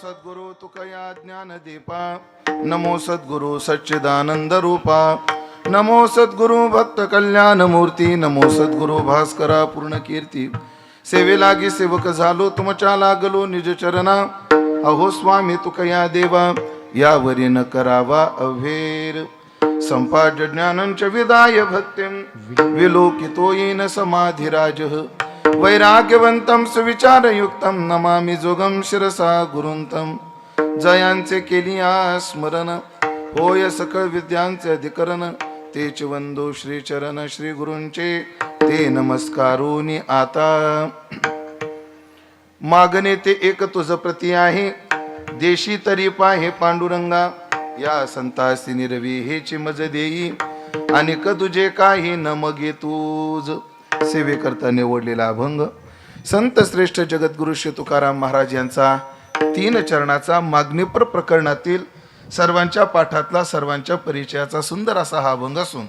सद्गुरु तुकया ज्ञानदीपा, नमो सद्गुरु सच्चिदानंद रूपा, नमो सद्गुरु भक्त कल्याण मूर्ती, नमो सद्गुरु भास्करा पूर्ण कीर्ती. सेवे लागी सेवक झालो तुमच्या लागलो निज चरणा, अहो स्वामी तुकया देवा यावरी न करावा अव्हेर. संपाद ज्ञानंच विदाय भक्तिं विलोकितो येन समाधिराजः. वैराग्यवंतं सुविचारयुक्तं नमामि जोगं शिरसा गुरुंतं. जयांचे केलिया स्मरण होय सकळ विद्यांचे अधिकरण, तेच वंदो श्री चरण श्री गुरूंचे ते नमस्कारोनी आता. मागणे ते एक तुझ प्रती आहे, देशी तरी पाहे पांडुरंगा. या संतासी निरवी हेची मज देई, आणि तुझे काही न मगे तूज. सेवेकरता निवडलेला अभंग संत श्रेष्ठ जगद्गुरु श्री तुकाराम महाराज यांचा 3 चरणाचा मागणीपर प्रकरणातील सर्वांच्या पाठातला सर्वांच्या परिचयाचा सुंदर असा हा अभंग असून,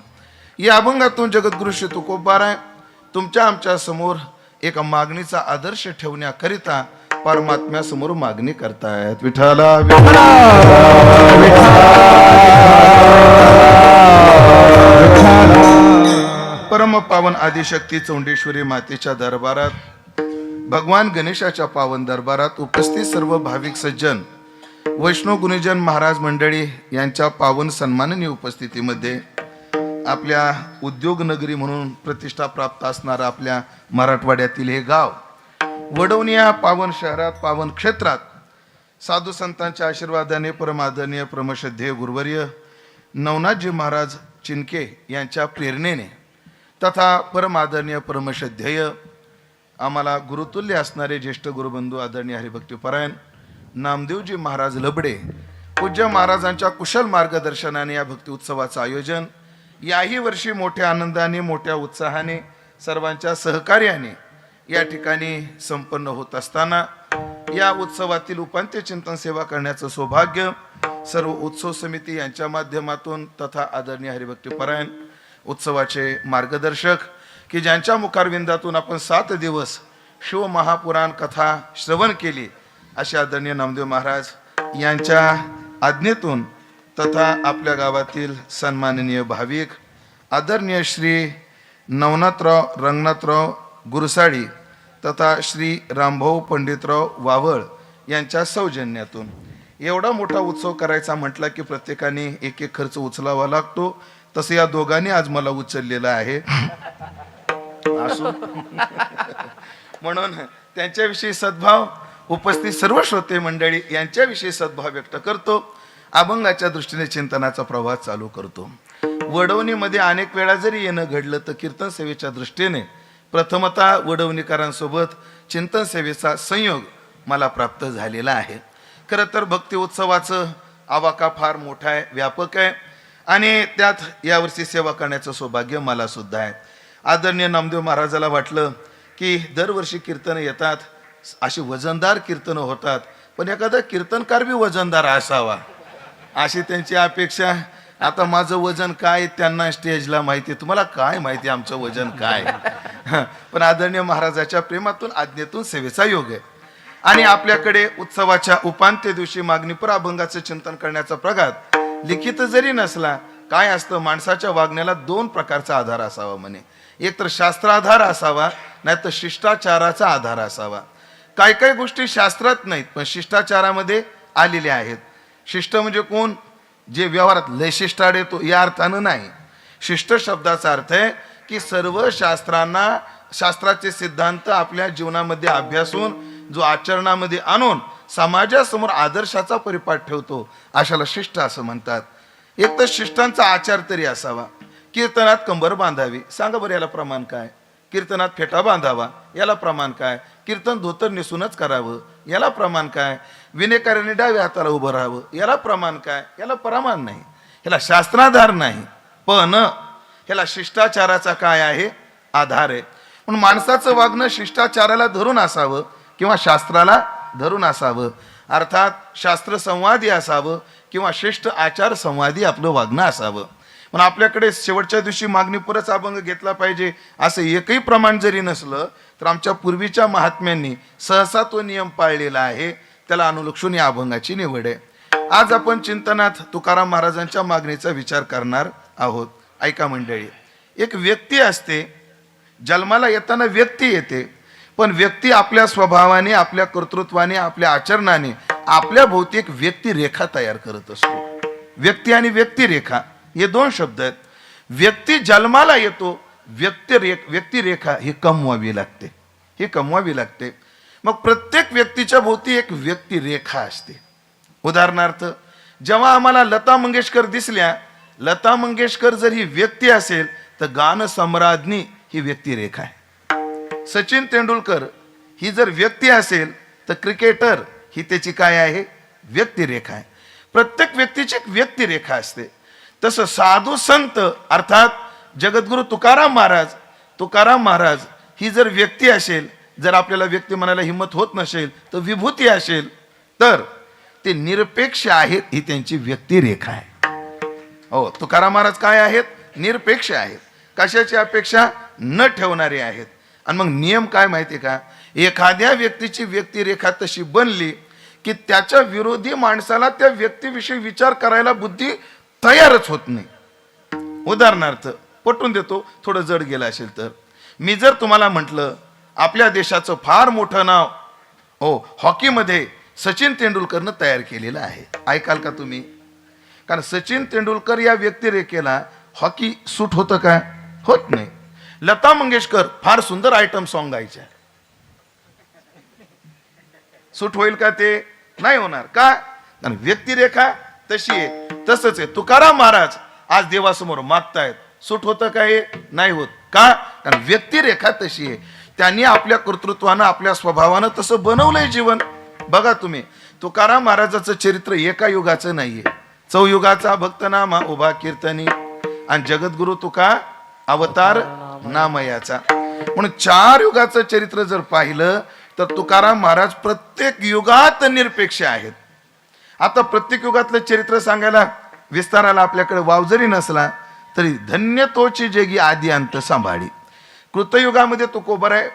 या अभंगातून जगद्गुरु श्री तुकोबाराय तुमच्या आमच्या समोर एक मागणीचा आदर्श ठेवण्याकरिता परमात्म्या समोर मागणी करतायत. विठ्ठला परम पावन आदिशक्ती चौंडेश्वरी मातेच्या दरबारात, भगवान गणेशाच्या पावन दरबारात उपस्थित सर्व भाविक सज्जन, वैष्णव गुणीजन महाराज मंडळी यांच्या पावन सन्माननीय उपस्थितीमध्ये आपल्या उद्योग नगरी म्हणून प्रतिष्ठा प्राप्त असणारा आपल्या मराठवाड्यातील हे गाव वडवणी या पावन शहरात पावन क्षेत्रात साधू संतांच्या आशीर्वादाने परमादरणीय परमश्रद्धेय गुरुवर्य नवनाथजी महाराज चिनके यांच्या प्रेरणेने तथा परमादरणीय परमश्रद्धेय आम्हाला गुरुतुल्य असणारे ज्येष्ठ गुरुबंधू आदरणीय हरिभक्तीपरायण नामदेवजी महाराज लबडे पूज्य महाराजांच्या कुशल मार्गदर्शनाने या भक्ती उत्सवाचं आयोजन याही वर्षी मोठ्या आनंदाने मोठ्या उत्साहाने सर्वांच्या सहकार्याने या ठिकाणी संपन्न होत असताना या उत्सवातील उपांत्य चिंतन सेवा करण्याचं सौभाग्य सर्व उत्सव समिती यांच्या माध्यमातून तथा आदरणीय हरिभक्तीपरायण उत्सवाचे मार्गदर्शक की ज्यांच्या मुखारविंदातून आपण 7 दिवस शिव महापुराण कथा श्रवण केली असे आदरणीय नामदेव महाराज यांच्या आज्ञेतून तथा आपल्या गावातील सन्माननीय भाविक आदरणीय श्री नवनाथराव रंगनाथराव गुरुसाळी तथा श्री रामभाऊ पंडितराव वावळ यांच्या सौजन्यातून एवढा मोठा उत्सव करायचा म्हटला की प्रत्येकाने एक एक खर्च उचलावा लागतो. तसे या दोघांनी आज मला उचललेला आहे असो म्हणून त्यांच्याविषयी सद्भाव उपस्थित सर्व श्रोते मंडळी यांच्याविषयी सद्भाव व्यक्त करतो. अभंगाच्या दृष्टीने चिंतनाचा प्रवास चालू करतो. वडवणीमध्ये अनेक वेळा जरी येणं घडलं तर कीर्तन सेवेच्या दृष्टीने प्रथमतः वडवणीकरांसोबत चिंतन सेवेचा संयोग मला प्राप्त झालेला आहे. खरं तर भक्ती उत्सवाचं आवाका फार मोठा आहे, व्यापक आहे आणि त्यात यावर्षी सेवा करण्याचं सौभाग्य मला सुद्धा आहे. आदरणीय नामदेव महाराजाला वाटलं की दरवर्षी कीर्तनं येतात, अशी वजनदार कीर्तनं होतात, पण एखादा कीर्तनकार बी वजनदार असावा अशी त्यांची अपेक्षा. आता माझं वजन काय त्यांना स्टेजला माहिती, तुम्हाला काय माहिती आमचं वजन काय. पण आदरणीय महाराजाच्या प्रेमातून आज्ञेतून सेवेचा योग आहे आणि आपल्याकडे उत्सवाच्या उपांत्य दिवशी मागणीपर अभंगाचं चिंतन करण्याचा प्रघात लिखित जरी नसला काय असतं, माणसाच्या वागण्याला 2 प्रकारचा आधार असावा म्हणे. एक तर शास्त्राधार असावा, नाही तर शिष्टाचाराचा आधार असावा. काय काय गोष्टी शास्त्रात नाहीत पण शिष्टाचारामध्ये आलेल्या आहेत. शिष्ट म्हणजे कोण, जे व्यवहारात लय शिष्टाड येतो या अर्थानं नाही. शिष्ट शब्दाचा अर्थ आहे की सर्व शास्त्राचे सिद्धांत आपल्या जीवनामध्ये अभ्यासून जो आचरणामध्ये आणून समाजासमोर आदर्शाचा परिपाठ ठेवतो अशाला शिष्ट असं म्हणतात. एक तर शिष्टांचा आचार तरी असावा. कीर्तनात कंबर बांधावी, सांगा बरं याला प्रमाण काय. कीर्तनात फेटा बांधावा, याला प्रमाण काय. कीर्तन धोतर नेसूनच करावं, याला प्रमाण काय. विनेकराने डाव्या हाताला उभं राहावं, याला प्रमाण काय. याला प्रमाण नाही, याला शास्त्राधार नाही, पण याला शिष्टाचाराचा काय आहे, आधार आहे. म्हणून माणसाचं वागणं शिष्टाचाराला धरून असावं किंवा शास्त्राला धरून असावं, अर्थात शास्त्र संवादी असावं किंवा शिष्ट आचार संवादी आपलं वागणं असावं. पण आपल्याकडे शेवटच्या दिवशी मागणीपरच अभंग घेतला पाहिजे असं एकही प्रमाण जरी नसलं तर आमच्या पूर्वीच्या महात्म्यांनी सहसा तो नियम पाळलेला आहे. त्याला अनुलक्षून या अभंगाची निवड आहे. आज आपण चिंतनात तुकाराम महाराजांच्या मागणीचा विचार करणार आहोत. ऐका मंडळी, एक व्यक्ती असते, जन्माला येताना व्यक्ती येते, पण व्यक्ती आपल्या स्वभावाने, आपल्या कर्तृत्वाने, आपल्या आचरणाने आपल्या भोवती एक व्यक्तिरेखा तयार करत असतो. व्यक्ती आणि व्यक्तिरेखा हे दोन शब्द आहेत. व्यक्ती जन्माला येतो, व्यक्तिरेखा ही कमवावी लागते, ही कमवावी लागते. मग प्रत्येक व्यक्तीच्या भोवती एक व्यक्तिरेखा असते. उदाहरणार्थ, जेव्हा आम्हाला लता मंगेशकर दिसल्या, लता मंगेशकर जर ही व्यक्ती असेल तर गान सम्राज्ञी ही व्यक्तिरेखा आहे. सचिन तेंडुलकर ही जर व्यक्ती असेल तर क्रिकेटर ही त्याची काय आहे? व्यक्तिरेखा आहे. प्रत्येक व्यक्तीची एक व्यक्तिरेखा असते. तसं साधू संत अर्थात जगद्गुरु तुकाराम महाराज ही जर व्यक्ती असेल, जर आपल्याला व्यक्ती म्हणायला हिंमत होत नसेल तर विभूती असेल, तर ते निरपेक्ष आहेत, ही त्यांची व्यक्तिरेखा आहे. हो, तुकाराम महाराज काय आहेत? निरपेक्ष आहेत. कशाची अपेक्षा न ठेवणारे आहेत. आणि मग नियम काय माहिती का? एखाद्या व्यक्तीची व्यक्तिरेखा तशी बनली की त्याच्या विरोधी माणसाला त्या व्यक्तीविषयी विचार करायला बुद्धी तयारच होत नाही. उदाहरणार्थ पटवून देतो, थोडं जड गेलं असेल तर, मी जर तुम्हाला म्हटलं आपल्या देशाचं फार मोठं नाव हॉकीमध्ये सचिन तेंडुलकरनं तयार केलेलं आहे, ऐकाल का तुम्ही? कारण सचिन तेंडुलकर या व्यक्तिरेखेला हॉकी सूट होतं का? होत नाही. लता मंगेशकर फार सुंदर आयटम सॉन्ग गायच्या, सूट होईल का? ते नाही होणार. का? कारण व्यक्तिरेखा तशी आहे. तसंच आहे, तुकाराम महाराज आज देवासमोर मागतायत, सूट होतं का? हे नाही होत. का? कारण व्यक्तिरेखा तशी आहे. त्यांनी आपल्या कर्तृत्वानं, आपल्या स्वभावानं तसं बनवलंय जीवन. बघा तुम्ही, तुकाराम महाराजाचं चरित्र एका युगाचं नाहीये. चौयुगाचा भक्तनामा उभा कीर्तनी आणि जगद्गुरु तुका अवतार नामयाचा, म्हणून 4 युगाचं चरित्र जर पाहिलं तर तुकाराम महाराज प्रत्येक युगात निरपेक्ष आहेत. आता प्रत्येक युगातलं चरित्र सांगायला विस्ताराला आपल्याकडे वाव जरी नसला तरी धन्य तोची जगी आदी अंत सांभाळी. कृतयुगामध्ये तुकोबराय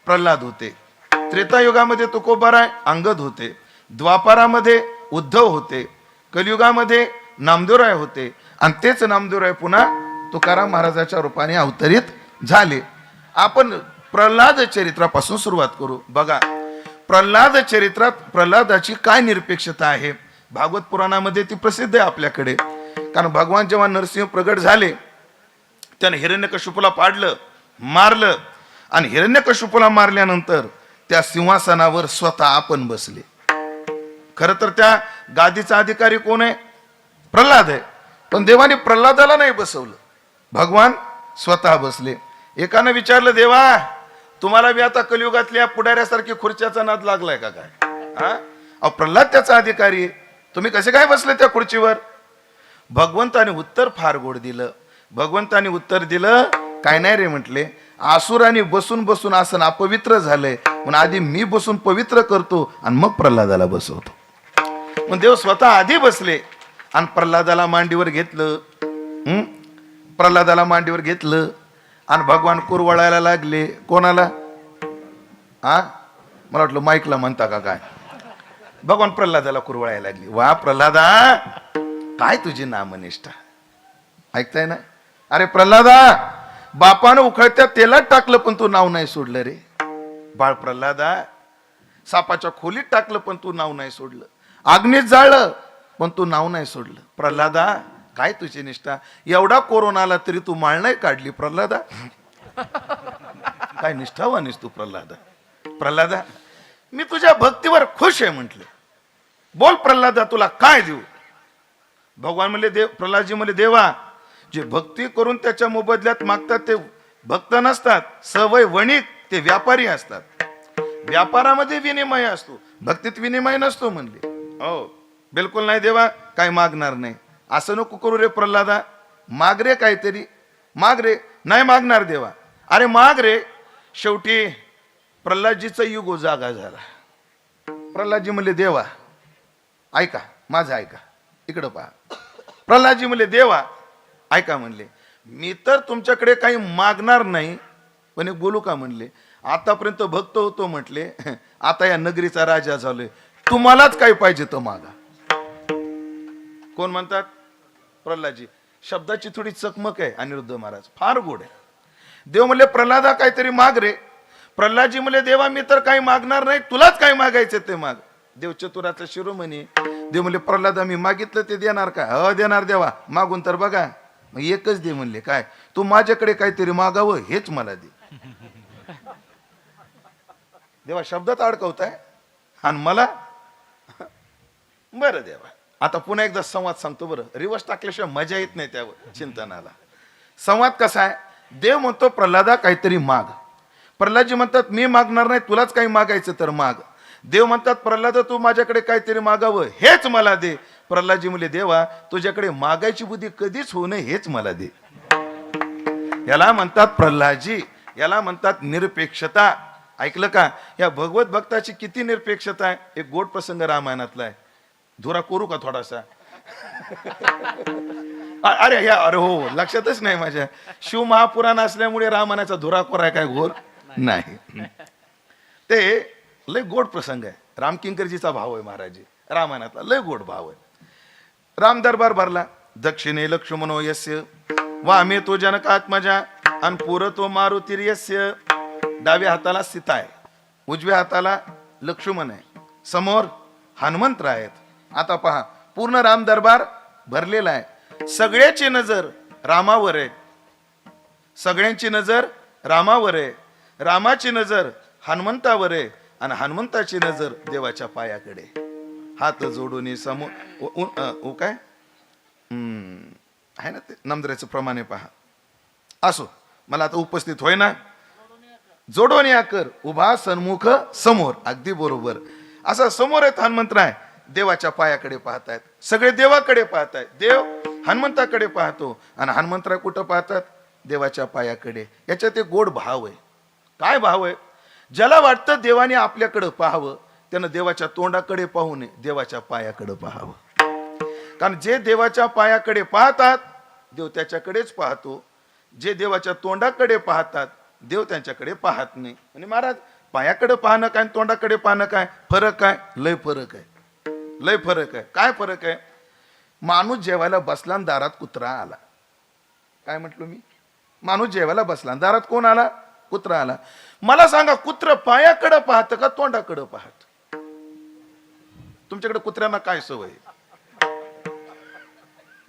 प्रल्हाद होते, त्रेतायुगामध्ये तुकोबराय अंगद होते, द्वापारामध्ये उद्धव होते, कलियुगामध्ये नामदेवराय होते, आणि तेच नामदेवराय पुन्हा तुकाराम महाराजाच्या रूपाने अवतरित झाले. आपण प्रल्हाद चरित्रापासून सुरुवात करू. बघा, प्रल्हाद चरित्रात प्रल्हादाची काय निरपेक्षता आहे? भागवत पुराणामध्ये ती प्रसिद्ध आहे आपल्याकडे. कारण भगवान जेव्हा नरसिंह प्रगट झाले, त्याने हिरण्यकशिपूला पाडलं, मारलं, आणि हिरण्यकशिपूला मारल्यानंतर त्या सिंहासनावर स्वतः आपण बसले. खर तर त्या गादीचा अधिकारी कोण आहे? प्रल्हाद आहे. पण देवाने प्रल्हादाला नाही बसवलं, भगवान स्वतः बसले. एकानं विचारलं, देवा तुम्हाला बी आता कलियुगातल्या पुढाऱ्यासारखी खुर्च्याचा नाद लागलाय का काय? अहो, प्रल्हाद त्याचा अधिकारी आहे, तुम्ही कसे काय बसले त्या खुर्चीवर? भगवंताने उत्तर फार गोड दिलं. भगवंताने उत्तर दिलं, काय नाही रे म्हटले, आसुराने बसून बसून आसन अपवित्र झालंय, म्हणून आधी मी बसून पवित्र करतो आणि मग प्रल्हादाला बसवतो. मग देव स्वतः आधी बसले आणि प्रल्हादाला मांडीवर घेतलं. प्रल्हादाला मांडीवर घेतलं आणि भगवान कुरवळायला लागले. कोणाला? मला वाटलं माईकला म्हणता का काय? भगवान प्रल्हादाला कुरवळायला लागली. वा प्रल्हादा, काय तुझी नामनिष्ठा, ऐकताय ना? अरे प्रल्हादा, बापानं उखळत्या तेलात टाकलं पण तू नाव नाही सोडलं रे. बाळ प्रल्हादा, सापाच्या खोलीत टाकलं पण तू नाव नाही सोडलं, अग्नीत जाळलं पण तू नाव नाही सोडलं. प्रल्हादा, काय तुझी निष्ठा, एवढा कोरोना आला तरी तू माळ नाही काढली. प्रल्हादा, काय निष्ठावानीस तू प्रल्हादा. प्रल्हादा, मी तुझ्या भक्तीवर खुश आहे म्हटले. बोल प्रल्हादा, तुला काय देऊ? भगवान म्हणले, देव प्रल्हादजी म्हणले, देवा जे भक्ती करून त्याच्या मोबदल्यात मागतात ते भक्त नसतात, सवय वणिक ते व्यापारी असतात. व्यापारामध्ये विनिमय असतो, भक्तीत विनिमय नसतो म्हणले. हो बिलकुल नाही देवा, काय मागणार नाही. असं नको करू रे प्रल्हादा, माग रे काहीतरी, माग रे. नाही मागणार देवा. अरे माग रे. शेवटी प्रल्हादजीचा युग जागा झाला. प्रल्हादजी म्हणले, देवा ऐका, माझं ऐका, इकडं पहा. प्रल्हादजी म्हणले, देवा ऐका म्हणले, मी तर तुमच्याकडे काही मागणार नाही, पण एक बोलू का म्हणले, आतापर्यंत भक्त होतो म्हटले, आता या नगरीचा राजा झालोय, तुम्हालाच काय पाहिजे तर मागा. कोण म्हणतात? प्रल्हादजी. शब्दाची थोडी चकमक आहे. अनिरुद्ध महाराज फार गोड आहे. देव म्हणले प्रल्हादा काहीतरी माग रे. प्रल्हादजी म्हणले देवा मी तर काही मागणार नाही, तुलाच काय मागायचं ते माग. देव चतुराचा शिरोमणी. देव म्हणले प्रल्हादा मी मागितलं ते देणार का? देणार देवा, मागून तर बघा. मग एकच दे म्हणले. काय? तू माझ्याकडे काहीतरी मागावं हेच मला दे. देवा शब्दात अडकवताय आणि मला बरं देवा. आता पुन्हा एकदा संवाद सांगतो बरं. रिवर्स टाकल्याशिवाय मजा येत नाही त्यावर चिंतनाला. संवाद कसा आहे? देव म्हणतो प्रल्हादा काहीतरी माग. प्रल्हादजी म्हणतात मी मागणार नाही, तुलाच काही मागायचं तर माग. देव म्हणतात प्रल्हाद तू माझ्याकडे काहीतरी मागावं हेच मला दे. प्रल्हादजी म्हणले देवा तुझ्याकडे मागायची बुद्धी कधीच होऊ नये हेच मला दे. याला म्हणतात प्रल्हादजी, याला म्हणतात निरपेक्षता. ऐकलं का? या भगवत भक्ताची किती निरपेक्षता आहे. एक गोड प्रसंग रामायणातला आहे. धुरा करू का थोडासा? अरे हो लक्षातच नाही माझ्या. शिव महापुराण असल्यामुळे रामायणाचा धुरा कोराय काय घोर नाही. ते लय गोड प्रसंग आहे. रामकिंकरजीचा भाव आहे महाराज रामायणातला. लय गोड भाव आहे. राम दरबार भरला. दक्षिणे लक्ष्मणो यस्य वामे तो जनकात्मजा आणि पुर तो मारुतीर्यस्य. डाव्या हाताला सीता आहे, उजव्या हाताला लक्ष्मण आहे, समोर हनुमंतराय आहेत. आता पहा पूर्ण राम दरबार भरलेला आहे. सगळ्याची नजर रामावर आहे. सगळ्यांची नजर रामावर आहे. रामाची नजर हनुमंतावर आहे आणि हनुमंताची नजर देवाच्या पायाकडे. हात जोडून समोर काय आहे ना ते नमद्राचं प्रमाणे पहा. असो मला आता उपस्थित होय ना. जोडून या कर उभा सन्मुख समोर. अगदी बरोबर. असा समोर आहेत हनुमंतराय. देवाच्या पायाकडे पाहतायत. सगळे देवाकडे पाहतायत. देव हनुमंताकडे पाहतो आणि हनुमंतराय कुठं पाहतात? देवाच्या पायाकडे. याच्यात एक गोड भाव आहे. काय भाव आहे? ज्याला वाटतं देवाने आपल्याकडे पाहावं त्यानं देवाच्या तोंडाकडे पाहू नये, देवाच्या पायाकडे पाहावं. कारण जे देवाच्या पायाकडे पाहतात देव त्याच्याकडेच पाहतो. जे देवाच्या तोंडाकडे पाहतात देव त्यांच्याकडे पाहत नाही. आणि महाराज पायाकडे पाहणं काय तोंडाकडे पाहणं काय फरक आहे? लय फरक आहे. लय फरक आहे. काय फरक आहे? माणूस जेवायला बसला आणि दारात कुत्रा आला. काय म्हटलो मी? माणूस जेवायला बसला आणि दारात कोण आला? कुत्रा आला. मला सांगा कुत्र पायाकडे पाहत का तोंडाकडे पाहत? तुमच्याकडे कुत्र्यांना काय सवय?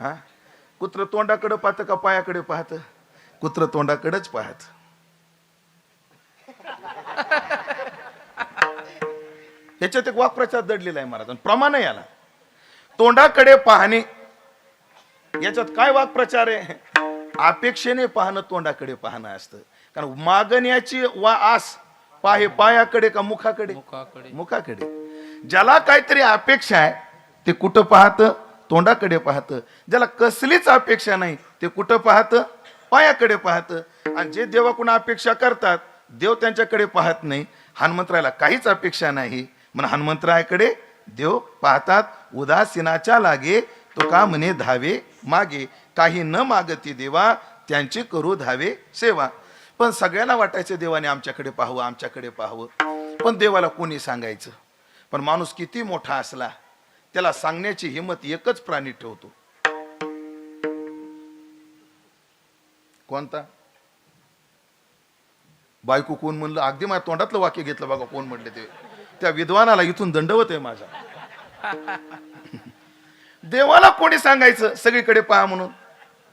हा कुत्र तोंडाकडे पाहत का पायाकडे पाहत? कुत्र तोंडाकडेच पाहत. याच्यात एक वाक्प्रचार दडलेला आहे महाराज. प्रमाण याला तोंडाकडे पाहणे याच्यात काय वाक्प्रचार आहे? अपेक्षेने पाहणं तोंडाकडे पाहणं असतं. कारण मागण्याची आस पाहे पायाकडे का मुखाकडे? मुखाकडे. ज्याला काहीतरी अपेक्षा आहे ते कुठं पाहत? तोंडाकडे पाहत. ज्याला कसलीच अपेक्षा नाही ते कुठं पाहत? पायाकडे पाहत. आणि जे देवाकडून अपेक्षा करतात देव त्यांच्याकडे पाहत नाही. हनुमंतरायला काहीच अपेक्षा नाही म्हणून हनुमंतरायाकडे देव पाहतात. उदासीनाच्या लागे तो का म्हणे धावे मागे, काही न मागती देवा त्यांची करू धावे सेवा. पण सगळ्यांना वाटायचं देवाने आमच्याकडे पाहावं आमच्याकडे पाहावं. पण देवाला कोणी सांगायचं? पण माणूस किती मोठा असला त्याला सांगण्याची हिंमत एकच प्राणी ठेवतो. कोणता? बायको कोण म्हणलं? अगदी माझ्या तोंडातलं वाक्य घेतलं बघा. कोण म्हणले ते? त्या विद्वानाला इथून दंडवत आहे माझा. देवाला कोणी सांगायचं सगळीकडे पहा म्हणून?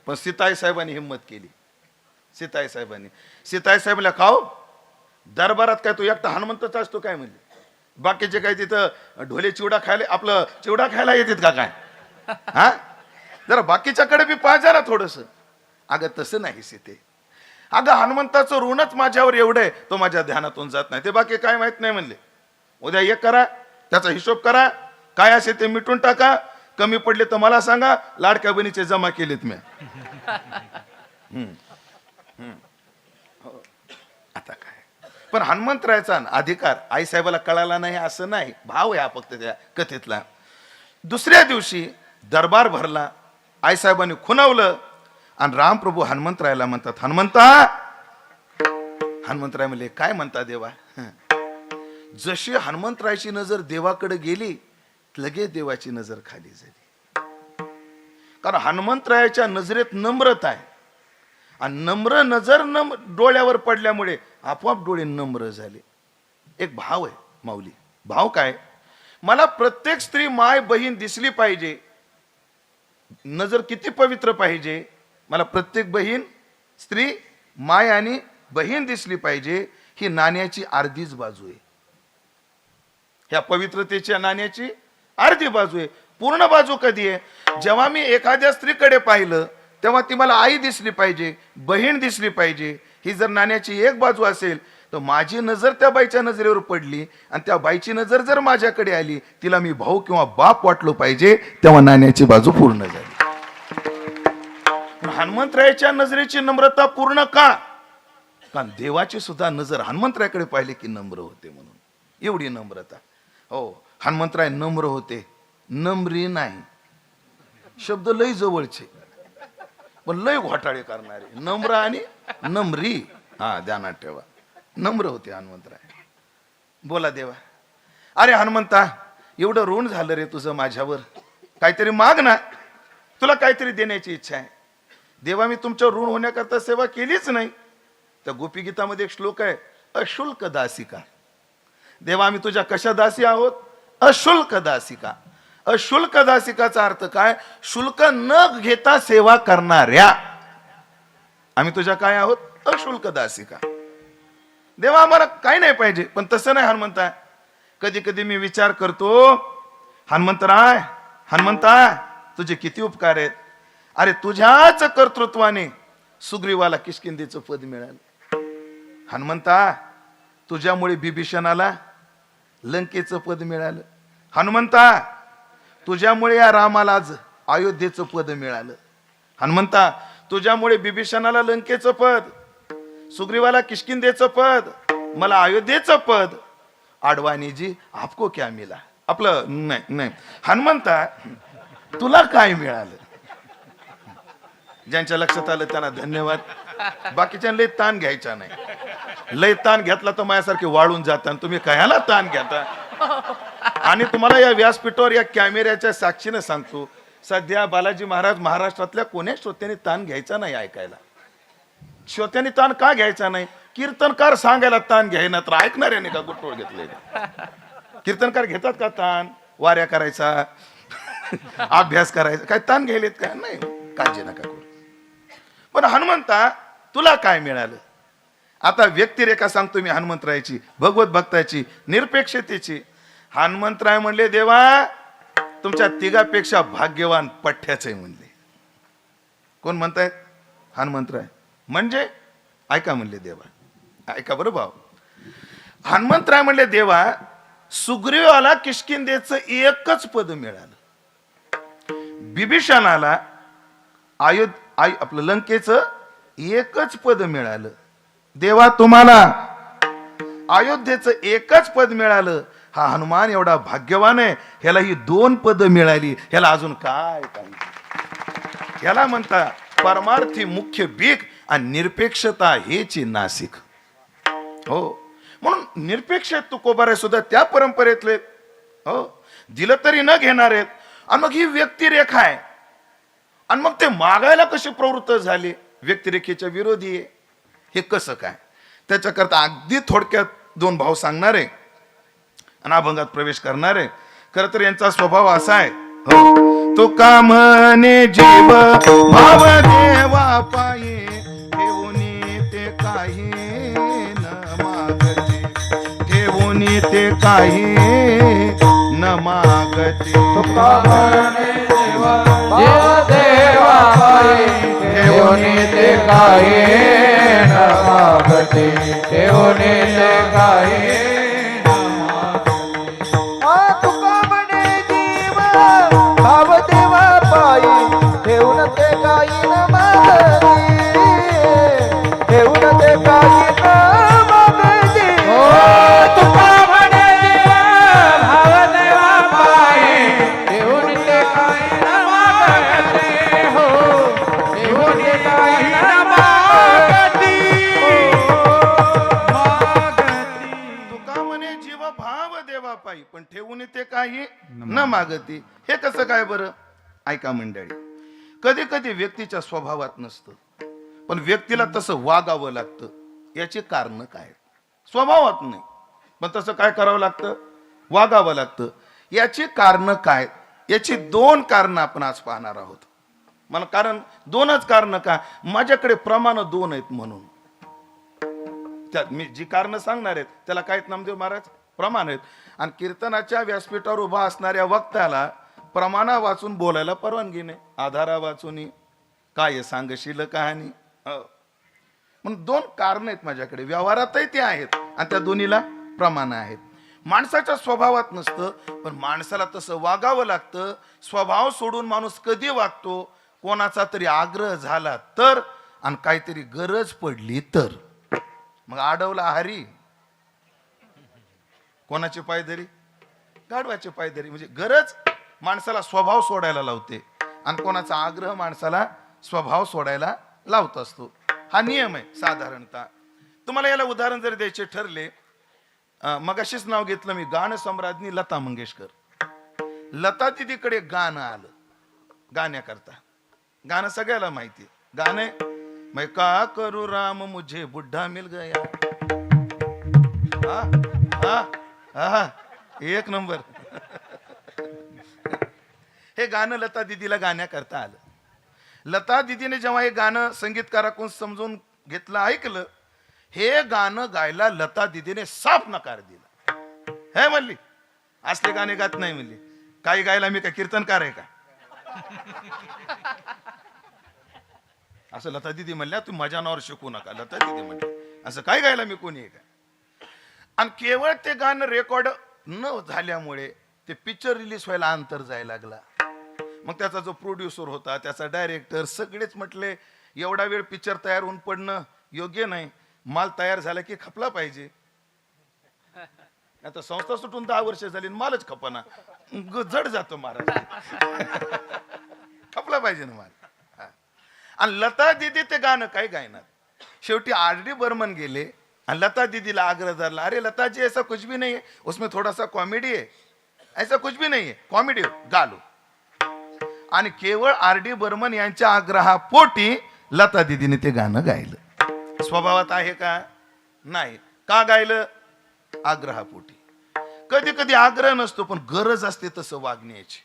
पण सीताई साहेबांनी हिंमत केली. सीताई साहेबांना खाओ दरबारात काय तो एकटा हनुमंतच असतो काय म्हणले? बाकीचे काय तिथं ढोले चिवडा खायला आपलं चिवडा खायला येतात का काय? हा जरा बाकीच्याकडे बी पहा जरा थोडस. अगं तसं नाही सीते. अगं हनुमंताचं ऋणच माझ्यावर एवढं आहे तो माझ्या ध्यानातून जात नाही. ते बाकी काय माहित नाही म्हणले. उद्या एक करा त्याचा हिशोब करा काय असेल ते मिटून टाका. कमी पडले तर मला सांगा. लाडक्या बहिणीचे जमा केलेत मी. आता काय? पण हनुमंतरायाचा अधिकार आईसाहेबाला कळाला नाही असं नाही. भाव आहे हा फक्त त्या कथेतला. दुसऱ्या दिवशी दरबार भरला. आईसाहेबांनी खुणावलं आणि रामप्रभू हनुमंतरायाला म्हणतात हनुमंता. हनुमंतराय म्हणले काय म्हणता देवा? जशी हनुमंतरायाची नजर देवाकडे गेली लगेच देवाची नजर खाली झाली. कारण हनुमंतरायाच्या नजरेत नम्रता आहे आणि नम्र नजर डोळ्यावर पडल्यामुळे आपोआप डोळे नम्र झाले. एक भाव आहे माऊली. भाव काय? मला प्रत्येक स्त्री माय बहीण दिसली पाहिजे. नजर किती पवित्र पाहिजे? मला प्रत्येक बहीण स्त्री माय आणि बहीण दिसली पाहिजे. ही नाण्याची अर्धीच बाजू आहे. ह्या पवित्रतेच्या नाण्याची अर्धी बाजू आहे. पूर्ण बाजू कधी आहे? जेव्हा मी एखाद्या स्त्रीकडे पाहिलं तेव्हा ती मला आई दिसली पाहिजे, बहीण दिसली पाहिजे. ही जर नाण्याची एक बाजू असेल तर माझी नजर त्या बाईच्या नजरेवर पडली आणि त्या बाईची नजर जर माझ्याकडे आली, तिला मी भाऊ किंवा बाप वाटलो पाहिजे, तेव्हा नाण्याची बाजू पूर्ण झाली. हनुमंतरायाच्या नजरेची नम्रता पूर्ण का? कारण देवाची सुद्धा नजर हनुमंतरायाकडे पाहिले की नम्र होते, म्हणून एवढी नम्रता. हो, हनुमंतराय नम्र होते, नम्री नाही. शब्द लय जवळचे पण लय घोटाळे करणारे. नम्र आणि नम्री, हा ध्यानात ठेवा. नम्र होते हनुमंतराय. बोला देवा. अरे हनुमंता, एवढं ऋण झालं रे तुझं माझ्यावर, काहीतरी माग ना, तुला काहीतरी देण्याची इच्छा आहे. देवा, मी तुमच्या ऋण होण्याकरता सेवा केलीच नाही. त्या गोपीगीतामध्ये एक श्लोक आहे, अशुल्क दासिका. देवा, आम्ही तुझ्या कशा दासी आहोत? अशुल्क दासिका. अशुल्क दासिकाचा अर्थ काय? शुल्क न घेता सेवा करणाऱ्या. आम्ही तुझ्या काय आहोत? अशुल्क दासिका. देवा, आम्हाला काही नाही पाहिजे, पण तसं नाही हनुमंता. कधी कधी मी विचार करतो, हनुमंतराय, हनुमंता, तुझे किती उपकार आहेत. अरे तुझ्याच कर्तृत्वाने सुग्रीवाला किष्किंधेचं पद मिळालं. हनुमंता, तुझ्यामुळे बिभीषणाला लंकेचं पद मिळालं. हनुमंता, तुझ्यामुळे या रामाला आज अयोध्येचं पद मिळालं. हनुमंता, तुझ्यामुळे बिभीषणाला लंकेचं पद, सुग्रीवाला किष्किंधेचं पद, मला अयोध्येचं पद. आडवाणीजी, आपको क्या मिला? आपलं नाही नाही. हनुमंता, तुला काय मिळालं? ज्यांच्या लक्षात आलं त्यांना धन्यवाद. बाकीच्या लय ताण घ्यायचा नाही. लय ताण घेतला तर माझ्यासारखे वाळून जातात. तुम्ही कशाला ताण घेता? आणि तुम्हाला या व्यासपीठावर या कॅमेऱ्याच्या साक्षीने सांगतो, सध्या बालाजी महाराज महाराष्ट्रातल्या कोण्या श्रोत्यांनी ताण घ्यायचा नाही ऐकायला. श्रोत्यांनी ताण का घ्यायचा नाही? कीर्तनकार सांगायला ताण घ्यायना, तर ऐकणाऱ्याने का गुटोळ घेतले? कीर्तनकार घेतात का ताण? वाऱ्या करायचा, अभ्यास करायचा, काय ताण घ्यायलेत का? नाही, काळजी नका करू. पण हनुमंता, तुला काय मिळालं? आता व्यक्तिरेखा सांगतो मी हनुमंतरायाची, भगवत भक्ताची, निरपेक्षतेची. हनुमंतराय म्हणले, देवा, तुमच्या तिघापेक्षा भाग्यवान पठ्याच आहे म्हणले. कोण म्हणतायत? हनुमंतराय. म्हणजे ऐका म्हणले देवा, ऐका बरं भाऊ. हनुमंतराय म्हणले, देवा, सुग्रीवाला किष्किंधेचं एकच पद मिळालं, बिभीषणाला आपलं लंकेचं एकच पद मिळालं. देवा, तुम्हाला अयोध्येचं एकच पद मिळालं. हा हनुमान एवढा भाग्यवान आहे, ह्याला ही 2 पद मिळाली, ह्याला अजून काय पाहिजे? ह्याला म्हणता परमार्थी मुख्य बीक आणि निरपेक्षता हेची नासिक. हो, म्हणून निरपेक्ष तुकोबारे सुद्धा त्या परंपरेतले. हो, दिलं तरी न घेणार आहेत. आणि मग ही व्यक्तिरेखा आहे. आणि मग ते मागायला कसे प्रवृत्त झाले? व्यक्तिरेखेच्या विरोधी आहे. हे कसं काय? त्याच्याकरता अगदी थोडक्यात 2 भाव सांगणार आहे आणि अभंगात प्रवेश करणार आहे. खर तर यांचा स्वभाव असा आहे. हो, तो का म्हणे जीव भाव देवा पायी, ठेवून ते काही न मागते, ठेवून ते काही न मागते. तो का म्हणे जीव भाव देवा पायी, ठेवून ते काही न मागते, ठेवून ते काही ठेवून ते काही न मागती. हे कसं काय बरं? ऐका मंडळी, कधी कधी व्यक्तीच्या स्वभावात नसतं, पण व्यक्तीला तसं वागावं लागतं. याची कारण काय? स्वभावात नाही, पण तसं काय करावं लागतं? वागावं लागतं. याची कारण काय? याची 2 कारणं आपण आज पाहणार आहोत. मला कारण 2च कारणं का? माझ्याकडे प्रमाण 2 आहेत म्हणून. त्यात मी जी कारणं सांगणार आहेत त्याला काय नामदेव महाराज? प्रमाण आहेत. आणि कीर्तनाच्या व्यासपीठावर उभा असणाऱ्या वक्त्याला प्रमाणा वाचून बोलायला परवानगी नाही. आधारा वाचून काय सांगशील कहाणी. म्हणून 2 कारणं आहेत माझ्याकडे. व्यवहारातही ते आहेत आणि त्या दोन्हीला प्रमाण आहेत. माणसाच्या स्वभावात नसतं, पण माणसाला तसं वागावं लागतं. स्वभाव सोडून माणूस कधी वागतो? कोणाचा तरी आग्रह झाला तर, आणि काहीतरी गरज पडली तर. मग अडवला हरी, कोणाचे पायदरी? गाढवाचे पायदरी. म्हणजे गरज माणसाला स्वभाव सोडायला लावते, आणि कोणाचा आग्रह माणसाला स्वभाव सोडायला लावत असतो. हा नियम आहे साधारणतः. तुम्हाला याला उदाहरण जर द्यायचे ठरले, मगाशीच नाव घेतलं मी, गान सम्राज्ञी लता मंगेशकर. लता दिदीकडे गाणं आलं गाण्याकरता. गाणं सगळ्याला माहिती. गाणे मैं का करू राम मुझे बुढ़ा मिल गया. हा हा हा, एक नंबर. हे गाणं लता दिदीला गाण्याकरता आलं. लता दिदीने जेव्हा हे गाणं संगीतकाराकडून समजून घेतलं, ऐकलं, हे गाणं गायला लता दिदीने साफ नकार दिला. हे म्हणली असले गाणे गात नाही म्हणली. काही गायला मी काय कीर्तनकार आहे का? असं लता दिदी म्हणल्या. तू माझ्या नावावर शिकू नका. लता दिदी म्हणली असं काय गायला मी कोणी आहे का? आणि केवळ ते गाणं रेकॉर्ड न झाल्यामुळे ते पिक्चर रिलीज व्हायला अंतर जायला लागला. मग त्याचा जो प्रोड्युसर होता, त्याचा डायरेक्टर, सगळेच म्हटले एवढा वेळ पिक्चर तयार होऊन पडणं योग्य नाही. माल तयार झाला की खपला पाहिजे. आता संस्था सुटून 10 वर्ष झाली, मालच खपना, जड जातो महाराज. खपला पाहिजे ना माल. आणि लता दीदी ते गाणं काय गायणार? शेवटी R.D. बर्मन गेले आणि लता दीदीला आग्रह धरला, अरे लता जी ऐसा कुछ भी नहीं है, उसमें थोड़ा सा कॉमेडी है, ऐसा कुछ भी नहीं है, कॉमेडी गा लो. आणि केवळ R.D. बर्मन यांच्या आग्रहापोटी लता दीदीने ते गाणं गायलं. स्वभावात आहे का? नाही. का गायलं? आग्रहापोटी. कधी कधी आग्रह नसतो, पण गरज असते तसं वागण्याची.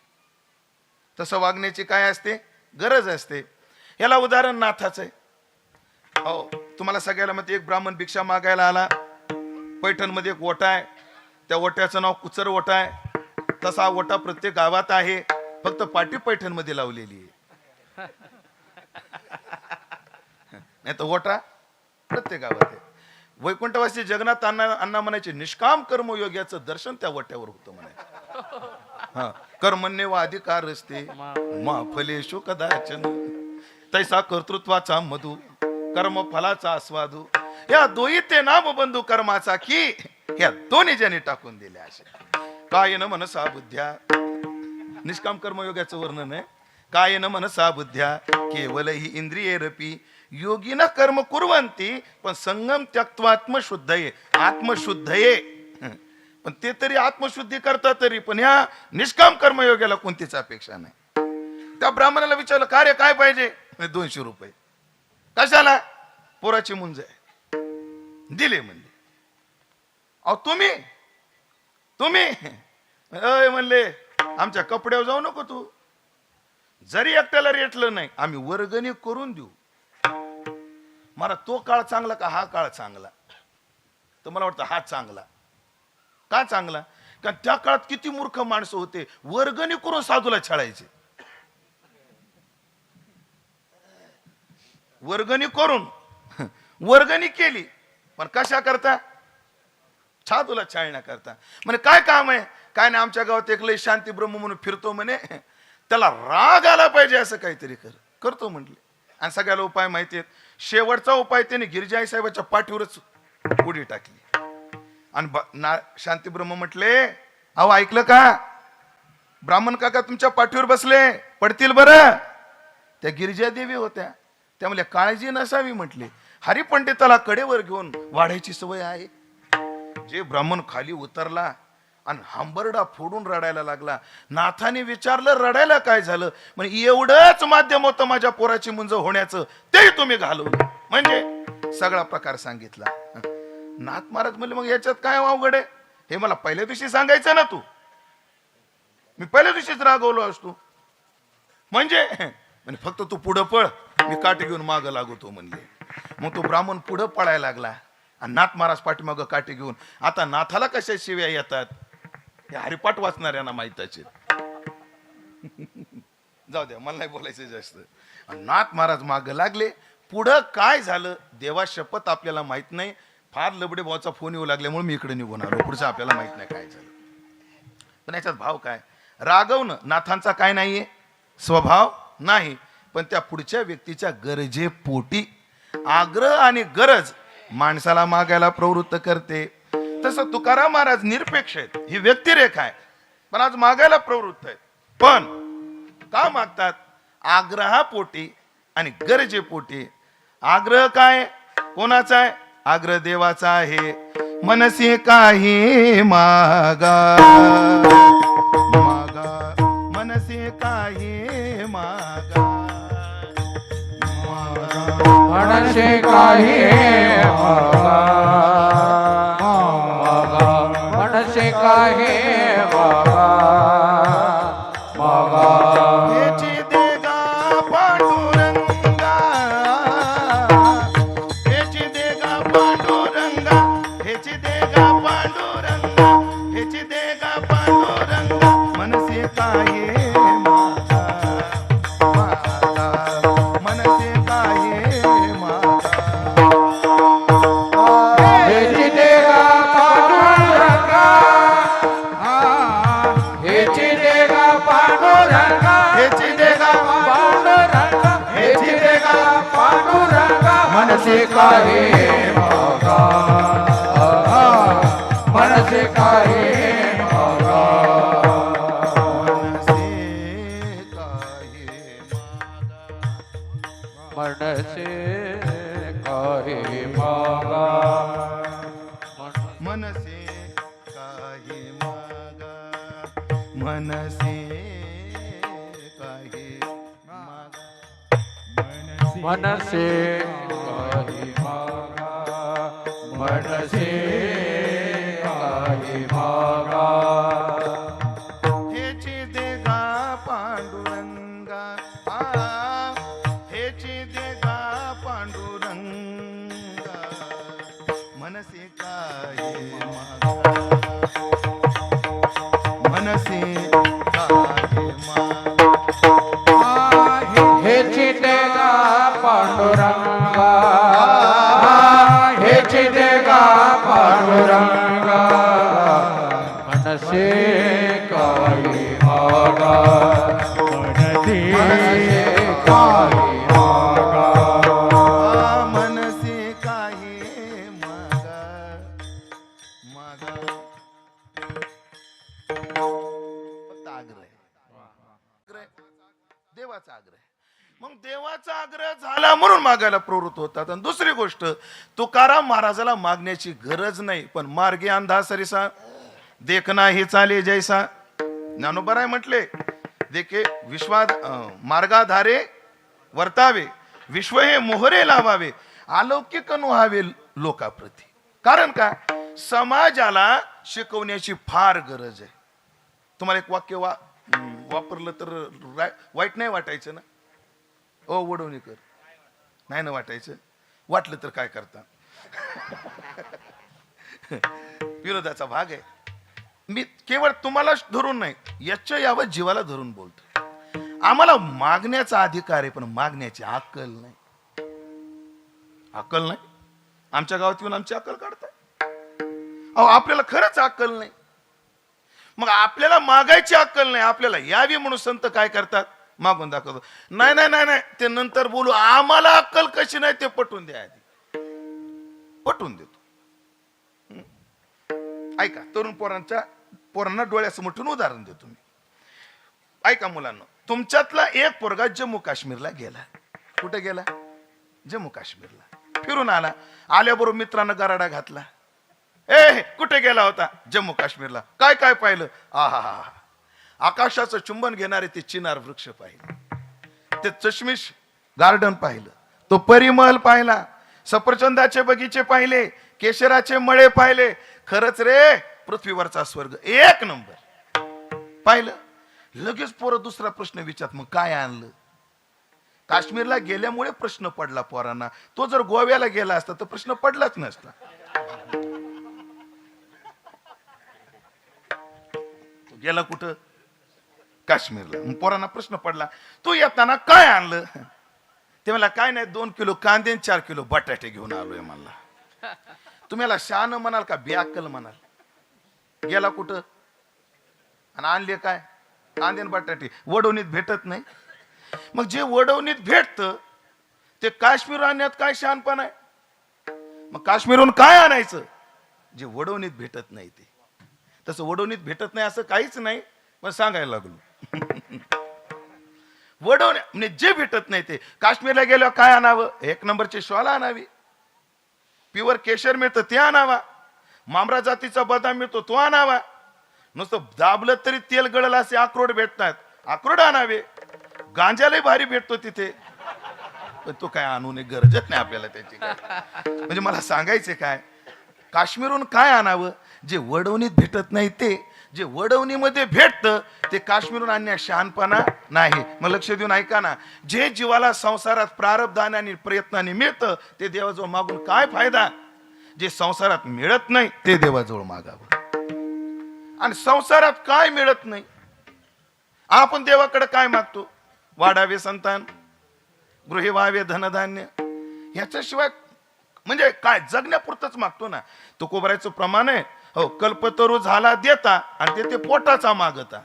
तसं वागण्याची काय असते? गरज असते. याला उदाहरण नाथाचं आहे. हो, तुम्हाला सगळ्याला मग एक ब्राह्मण भिक्षा मागायला आला. पैठणमध्ये एक ओटा आहे, त्या ओट्याचं नाव कुचर ओटा आहे. तसा ओटा प्रत्येक गावात आहे, फक्त पाटी पैठणमध्ये लावलेली आहे. नाही तर ओटा प्रत्येक गावात आहे. वैकुंठवासी जगन्नाथ अण्णा म्हणायचे, निष्काम कर्मयोग्याचं दर्शन त्या वट्यावर होतं म्हणायचं. हा, कर्मण्य व अधिकार रस्ते मा फलेशु कदाचन, तैसा कर्तृत्वाचा मधु कर्म फलाचा आस्वादू, या दोही ते नाम बंधू कर्माचा की, या दोन्ही ज्यांनी टाकून दिल्या. असे कायन मनसा बुद्ध्या, निष्काम कर्मयोगाचं वर्णन आहे. कायन मनसा बुद्ध्या केवल ही इंद्रिये रपी योगिना कर्म कुर्वंती, पण संगम त्यक्त्वा आत्मशुद्धये, आत्मशुद्धये. पण ते तरी आत्मशुद्धी करतात तरी, पण या निष्काम कर्मयोगाला कोणतीच अपेक्षा नाही. त्या ब्राह्मणाला विचारलं, का रे काय पाहिजे? 200 रुपये. कशाला? पोराची मुंज आहे. दिले म्हणले. अहो तुम्ही अय म्हणले, आमच्या कपड्यावर जाऊ नको तू. जरी एकट्याला रेटलं नाही, आम्ही वर्गणी करून देऊ. मला तो काळ चांगला का हा काळ चांगला? तर मला वाटतं हा चांगला. का चांगला? कारण त्या काळात किती मूर्ख माणसं होते, वर्गणी करून साधूला छळायचे. वर्गणी करून वर्गणी केली, पण कशा करता? साधूला छळण्याकरता. म्हणे काय काम आहे? काय नाही, आमच्या गावात एक लय शांती ब्रह्म म्हणून फिरतो म्हणे, त्याला राग आला पाहिजे असं काहीतरी करतो म्हटले. आणि सगळ्याला उपाय माहिती आहेत. शेवटचा उपाय त्याने गिरिजाई साहेबाच्या पाठीवरच उडी टाकली. आणि शांती ब्रह्म म्हटले, अहो ऐकलं का? ब्राह्मण काका तुमच्या पाठीवर बसले, पडतील बरं. त्या गिरिजा देवी होत्या. त्यामुळे काळजी नसावी म्हटले. हरिपंडिताला कडेवर घेऊन वाढायची सवय आहे. जे ब्राह्मण खाली उतरला आणि हंबरडा फोडून रडायला लागला. नाथाने विचारलं रडायला काय झालं? म्हणजे एवढंच माध्यम होतं माझ्या पोराची मुंज होण्याचं, ते तुम्ही घालवलं. म्हणजे सगळा प्रकार सांगितला. नाथ महाराज म्हणले मग याच्यात काय अवघड आहे? हे मला पहिल्या दिवशी सांगायचं ना तू, मी पहिल्या दिवशीच रागवलो असतो. म्हणजे फक्त तू पुढं पळ, मी काठी घेऊन मागं लागतो म्हणले. मग तो ब्राह्मण पुढं पळायला लागला आणि नाथ महाराज पाठीमागं काठी घेऊन. आता नाथाला कशा शिव्या येतात हे हरिपाठ वाचणाऱ्यांना माहिताचे. जाऊ द्या, मला नाही बोलायचं जास्त. नाथ महाराज मागं लागले. पुढं काय झालं देवा शपथ आपल्याला माहित नाही. फार लबडे भावाचा फोन येऊ लागल्यामुळे मी इकडे निघून आलो. पुढचं आपल्याला माहित नाही काय झालं. पण याच्यात भाव काय? रागवणं नाथांचा काय नाहीये, स्वभाव नाही. पण त्या पुढच्या व्यक्तीच्या गरजेपोटी आग्रह आणि गरज माणसाला मागायला प्रवृत्त करते. तसं तुकाराम महाराज निरपेक्ष आहेत, ही व्यक्तिरेखा आहे, पण आज मागायला प्रवृत्त आहेत. पण का मागतात? आग्रहापोटी आणि गरजेपोटी. आग्रह काय कोणाचा आहे? आग्रह देवाचा आहे. मनसे काही मागा मागा, मनसे काही मागा मनसे काही मागा मनसे काही मागा हेची देगा पांडुरंगा, हेची देगा पांडुरंगा, हेची देगा पांडुरंगा, हेची देगा पांडुरंगा. मनसे काही मागा मागा, मनसे काही मागा. हेची देगा पांडुरंगा, हेची देगा पांडुरंगा, हेची देगा पांडुरंगा, हेची देगा पांडुरंगा. मनसे काही मागा मनसे काही मागा मनसे काही मागा. मनसे काही मागा मनसे काही मागा, मनसे काही मागा. मनसे काही मागा मनसे काही मागा. हेची देगा पांडुरंगा, हेची देगा पांडुरंगा. मनसे काही मागा, मनसे काही मागा. हेची देगा पांडुरंगा, हेची देगा पांडुरंगा. मनसे काही मागा मनसे काही मागा. मनसे काही मागा मागा. फक्त आग्रह आहे. देवाचा आग्रह. मग देवाचा आग्रह झाला म्हणून मागायला प्रवृत्त होतात. आणि दुसरी गोष्ट, तुकाराम महाराजाला मागण्याची गरज नाही, पण मार्गे अंधा सरिसा देखना ही चाले जैसा. ज्ञानोबराय म्हटले देखे विश्वाद मार्गाधारे वर्तावे, विश्व हे मोहरे लावावे, अलौकिक नुहावे लोकाप्रती. कारण का? समाजाला शिकवण्याची फार गरज आहे. तुम्हाला एक वाक्य वापरलं तर वाईट नाही वाटायचं ना? ओ वडवणीकर, नाही ना वाटायचं? वाटलं तर काय करता? विरोधाचा भाग आहे. मी केवळ तुम्हालाच धरून नाही, याच्या यावत जीवाला धरून बोलतो. आम्हाला मागण्याचा अधिकार आहे, पण मागण्याची अक्कल नाही. अक्कल नाही. आमच्या गावात येऊन आमची अक्कल काढताय. अहो, आपल्याला खरंच अक्कल नाही. मग आपल्याला मागायची अक्कल नाही, आपल्याला यावी म्हणून संत काय करतात? मागून दाखवतो. नाही नाही नाही नाही, ते नंतर बोलू. आम्हाला अक्कल कशी नाही ते पटवून द्या आधी. पटवून देतो. ऐका, तरुण पोरांना डोळ्यासमोर ठेवून उदाहरण देतो मी. ऐका मुलांना, तुमच्यातला एक पोरगा जम्मू काश्मीरला गेला. कुठे गेला? जम्मू काश्मीरला. फिरून आला. आल्याबरोबर मित्रांना गराडा घातला. कुठे गेला होता? जम्मू काश्मीरला. काय काय पाहिलं? आहा, आकाशाचं चुंबन घेणारे ते चिनार वृक्ष पाहिले, ते चष्मिश गार्डन पाहिलं, तो परिमल पाहिला, सफरचंदाचे बगीचे पाहिले, केशराचे मळे पाहिले. खरंच रे, पृथ्वीवरचा स्वर्ग एक नंबर पाहिलं. लगेच पोरं दुसरा प्रश्न विचारत, मग काय आणलं? काश्मीरला गेल्यामुळे प्रश्न पडला पोरांना. तो जर गोव्याला गेला असता तर प्रश्न पडलाच नसता. तो गेला कुठं? काश्मीरला. मग पोरांना प्रश्न पडला, तू येताना काय आणलं? ते मला काय नाही, 2 किलो कांदे 4 किलो बटाटे घेऊन आलोय म्हणला. तुम्हाला शान म्हणाल का बेअक्कल म्हणाल? गेला कुठं आणि आणले काय? कांदे आणि बटाटे. वडवणीत भेटत नाही. मग जे वडवणीत भेटत ते काश्मीर आणण्यात काय शहाणपण आहे? मग काश्मीरहून काय आणायचं? जे वडवणीत भेटत नाही ते. तसं वडवणीत भेटत नाही असं काहीच नाही, पण सांगायला लागलो. वडवणे म्हणजे जे भेटत नाही ते. काश्मीरला गेल्यावर काय आणावं? 1 नंबरची श्वाला आणावी, प्युअर केशर मिळतं ते आणावा, मामरा जातीचा बदाम मिळतो तो आणावा, नुसतं दाबलं तरी तेल गळल असे अक्रोड भेटतात, अक्रोड आणावे, गांजालाही भारी भेटतो तिथे, पण तो काय आणू नये, गरजच नाही आपल्याला त्याची. म्हणजे मला सांगायचे काय, काश्मीरहून काय आणावं? जे वडवणीत भेटत नाही ते. जे वडवणीमध्ये भेटतं ते काश्मीरहून आणण्यास शहाणपणा नाही. मग लक्ष देऊन ऐका ना, जे जीवाला संसारात प्रारब्धाने आणि प्रयत्नाने मिळतं ते देवाजवळ मागून काय फायदा? जे संसारात मिळत नाही ते देवाजवळ मागावं. आणि संसारात काय मिळत नाही, आपण देवाकडे काय मागतो? वाढावे संतान, गृही व्हावे धनधान्य, ह्याच्याशिवाय म्हणजे काय? जगण्यापुरतच मागतो ना. तुकोबरायचं प्रमाण आहे, हो, कल्पतरू झाला देता आणि ते पोटाचा मागता.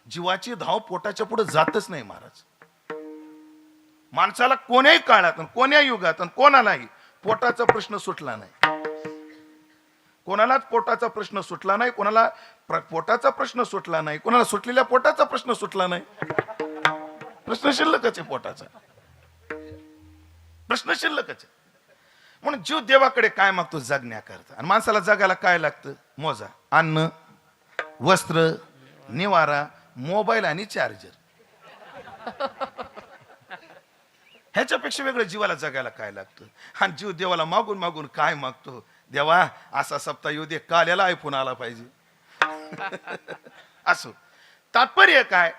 जीवाची धाव पोटाच्या पुढे जातच नाही महाराज. माणसाला कोण्याही काळात, कोण्या युगात, कोणालाही पोटाचा प्रश्न सुटला नाही. कोणालाच पोटाचा प्रश्न सुटला नाही. कोणाला पोटाचा प्रश्न सुटला नाही. कोणाला सुटलेल्या पोटाचा प्रश्न सुटला नाही. प्रश्न शिल्लकच आहे पोटाचा, प्रश्न शिल्लकच आहे. म्हणून जीव देवाकडे काय मागतो? जगण्याकरता. आणि माणसाला जगायला काय लागतं? मोजा, अन्न, वस्त्र, निवारा, मोबाईल आणि चार्जर. ह्याच्यापेक्षा वेगळं जीवाला जगायला काय लागतं? आणि जीव देवाला मागून मागून काय मागतो? देवा असा सप्ताह येऊ दे, काल याला आयफोन आला पाहिजे. असो, तात्पर्य काय?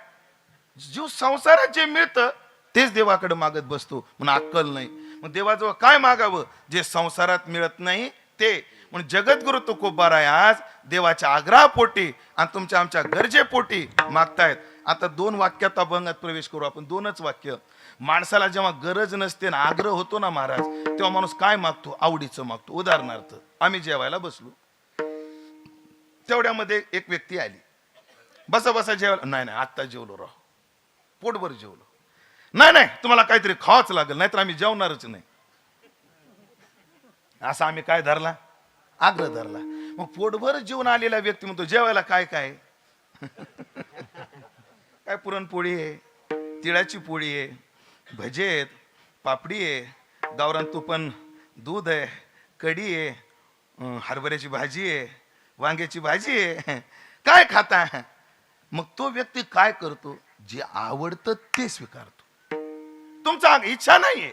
जीव संसारात जे मिळतं तेच देवाकडे मागत बसतो. म्हणून अक्कल नाही. मग देवाजवळ काय मागावं? जे संसारात मिळत नाही ते. म्हणून जगद्गुरु तुकोबाराय आज देवाच्या आग्रहापोटी आणि तुमच्या आमच्या गरजेपोटी मागतायत. आता 2 वाक्यात अभंगात प्रवेश करू आपण. 2च वाक्य. माणसाला जेव्हा गरज नसते ना, आग्रह होतो ना महाराज, तेव्हा माणूस काय मागतो? आवडीचं मागतो. उदाहरणार्थ, आम्ही जेवायला बसलो, तेवढ्यामध्ये एक व्यक्ती आली. बसा बसा जेवायला. नाही आत्ता जेवलो राव, पोटभर जेवलो. नाही तुम्हाला काहीतरी खावाच लागेल, नाहीतर आम्ही जेवणारच नाही. असा आम्ही काय धरला? आग्रह धरला. मग पोटभर जेवून आलेला व्यक्ती म्हणतो जेवायला काय काय? काय पुरणपोळी आहे, तिळाची पोळी आहे, भजे आहेत, पापडी आहे, गावरान तुपन दूध आहे, कढी आहे, हरभऱ्याची भाजी आहे, वांग्याची भाजी आहे. काय खाता? मग तो व्यक्ती काय करतो? जे आवडतं ते स्वीकारतो. तुमचा इच्छा नाहीये,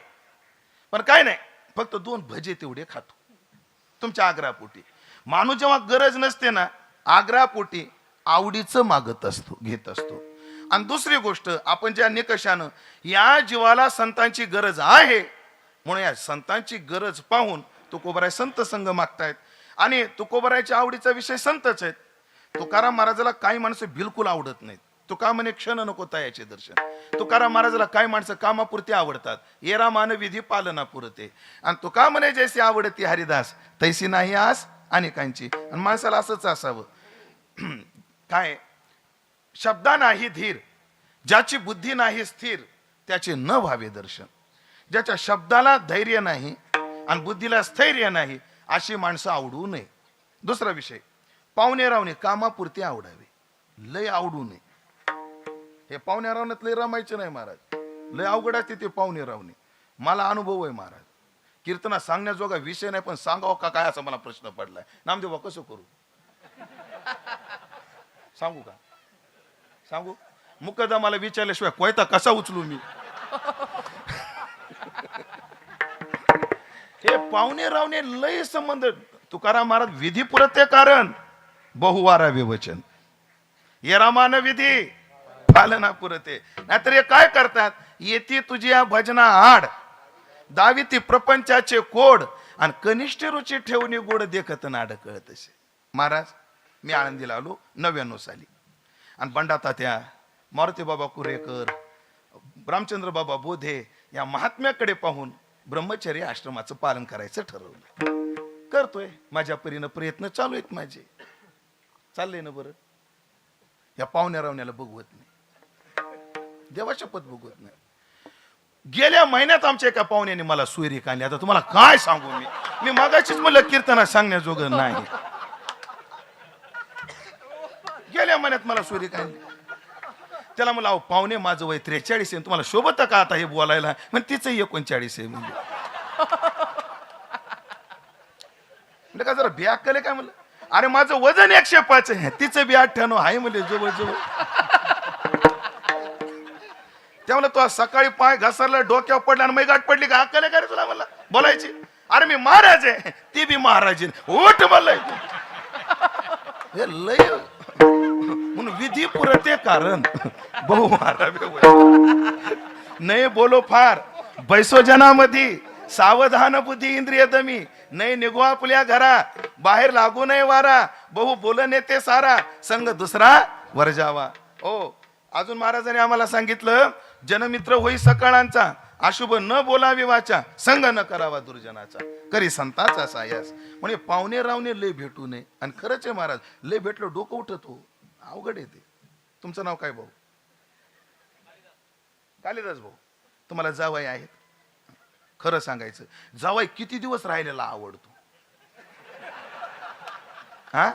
पण काय नाही, फक्त 2 भजे तेवढे खातो तुमच्या आग्रहापोटी. माणूस जेव्हा गरज नसते ना, आग्रहापोटी आवडीचं मागत असतो, घेत असतो. आणि दुसरी गोष्ट, आपण ज्या निकषानं या जीवाला संतांची गरज आहे, म्हणून या संतांची गरज पाहून तुकोबाराय संत संग मागतायत. आणि तुकोबारायच्या आवडीचा विषय संतच आहेत. तुकाराम महाराजाला काही माणसं बिलकुल आवडत नाहीत. तुका म्हणे क्षण नको तयाचे दर्शन. तुकाराम महाराजाला काही माणसं कामापुरती आवडतात, येरा मान विधी पालना पुरते. आणि तुका म्हणे जैसी आवडती हरिदास तैसी नाही आस अनेकांची. आणि माणसाला असंच असावं. काय? शब्दा नाही धीर, ज्याची बुद्धी नाही स्थिर त्याचे न व्हावे दर्शन. ज्याच्या शब्दाला धैर्य नाही आणि बुद्धीला स्थैर्य नाही अशी माणसं आवडू नये. दुसरा विषय, पाहुणे रावणे कामापुरती आवडावे, लय आवडू नये. हे पाहुणे रावण्यात लय रमायचं नाही महाराज, लय अवघड असते ते पाहुणे रावणे. मला अनुभव आहे महाराज. कीर्तना सांगण्याजोगा विषय नाही, पण सांगावं का काय असा मला प्रश्न पडलाय. नामदेवा कसं करू? सांगू का? सांगू? मुकदमाला विचारल्याशिवाय कोयता कसा उचलू मी? हे पाहुणे रावणे लय संबंध. तुकाराम महाराज विधी पुरते कारण बहुवारावे वचन, येरामान विधी पालना पुरते. नाहीतर हे काय करतात, येते तुझ्या भजना आड, दावी ती प्रपंचाचे कोड, आणि कनिष्ठ रुची ठेवणी गोड देखत नाड कळत असे. महाराज मी आळंदीला आलो 99 साली, आणि बंडा तात्या, मारुती बाबा कुरेकर, रामचंद्र बाबा बोधे या महात्म्याकडे पाहून ब्रह्मचर्य आश्रमाचं पालन करायचं ठरवलं. करतोय माझ्या परीनं, प्रयत्न चालू आहेत माझे. चाललंय ना बरं. या पाहुण्या रावण्याला बघवत नाही, देवाशपथ बघवत नाही. गेल्या महिन्यात आमच्या एका पाहुण्याने मला सोयरी काढली. आता तुम्हाला काय सांगू मी मगाशीच म्हणलं कीर्तना सांगण्याजोगं नाही. गेल्या महिन्यात मला सोयरी काढली. त्याला मला अहो पाहुणे माझं वय 43 आहे, तुम्हाला शोभत का आता हे बोलायला? म्हणजे तिचं 39 आहे. म्हणजे का जरा बॅग केले काय म्हणलं? अरे माझं वजन 105 आहे, तिचं बी 98 आहे म्हणजे जवळजवळ. त्यामुळे तो सकाळी पाय घसरला, डोक्यावर पडला आणि मग गाठ पडली का? अक्कल आहे का रे तुला मला बोलायची? अरे मी महाराज आहे, ती बी महाराज आहे. उठ बोलाय हे लय म्हणून विधी पुरते कारण बहु नाही बोलो फार बैसो जनामधी, सावधान बुद्धी इंद्रिय दमी, नाही निघो आपल्या घरा, बाहेर लागू नये वारा, बहु बोलणे ते सारा, संग दुसरा वर्जावा. ओ अजून महाराजांनी आम्हाला सांगितलं, जनमित्र होई सकाळांचा, अशुभ न बोलावी वाचा, संग न करावा दुर्जनाचा, करी संताचा सायास. म्हणजे पाहुणे रावणे लय भेटू नये. आणि खरंच आहे महाराज, लय भेटलं डोकं उठतो, अवघड येते. तुमचं नाव काय भाऊ? कालिदास भाऊ. तुम्हाला जावाई आहेत? खरं सांगायचं, जावाई किती दिवस राहिलेला आवडतो? हा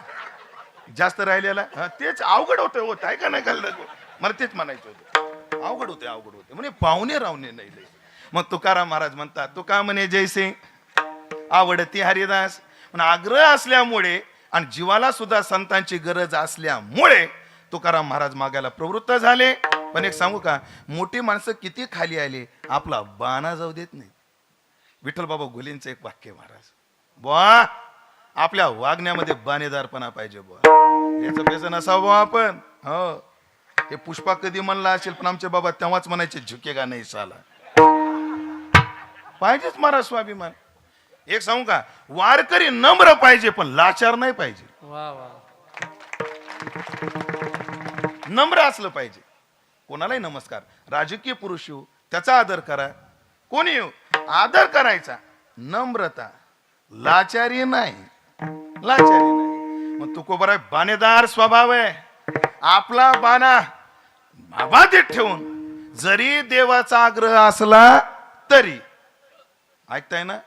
जास्त राहिलेला? तेच अवघड होतं. होत आहे का नाही कालिदास भाऊ? मला तेच म्हणायचं होतं. अवघड होते म्हणजे पाहुणे रावणे नाही लय. मग तुकाराम महाराज म्हणतात, तुका म्हणे जैसे आवडती हरिदास. पण आग्रह असल्यामुळे आणि जीवाला सुद्धा संतांची गरज असल्यामुळे तुकाराम महाराज मागायला प्रवृत्त झाले. पण एक सांगू का, मोठी माणसं किती खाली आले, आपला बाणा जाऊ देत नाही. विठ्ठल बाबा गुलींचं एक वाक्य महाराज, बुवा आपल्या वागण्यामध्ये बाणेदारपणा पाहिजे बुवा, याचं पैसा नसावं बुवा आपण. हो हे पुष्पा कधी म्हणला असेल, पण आमचे बाबा तेव्हाच म्हणायचे झुकेगा नाही साला. पाहिजेच महाराज स्वाभिमान. एक सांगू का, वारकरी नम्र पाहिजे पण लाचार नाही पाहिजे. वा वा. नम्र असलं पाहिजे. कोणालाही नमस्कार, राजकीय पुरुष येऊ त्याचा आदर करा, कोणी येऊ आदर करायचा. नम्रता, लाचारी नाही, लाचारी नाही. मग तू को बरा बाणेदार स्वभाव आहे. आपला बाणा आबाधित ठेवून जरी देवाचा आग्रह असला तरी, ऐकताय ना,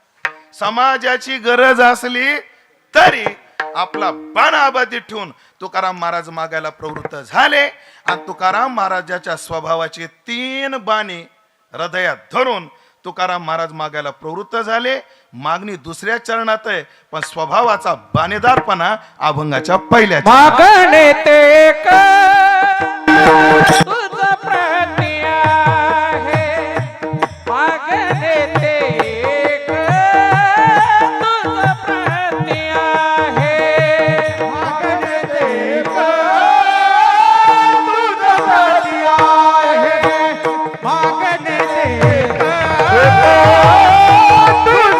समाजाची गरज असली तरी आपला बाणा आबाधित ठेवून तुकाराम महाराज मागायला प्रवृत्त झाले. आणि तुकाराम महाराजाच्या स्वभावाचे 3 बाणे हृदयात धरून तुकाराम महाराज मागायला प्रवृत्त झाले. मागणी दुसऱ्या चरणात आहे, पण स्वभावाचा बाणेदारपणा अभंगाच्या पहिल्या. मागणे ते तुझ प्रति आहे, मागणे ते तुझ प्रति आहे, मागणे ते तुझ प्रति आहे, मागणे ते तुझ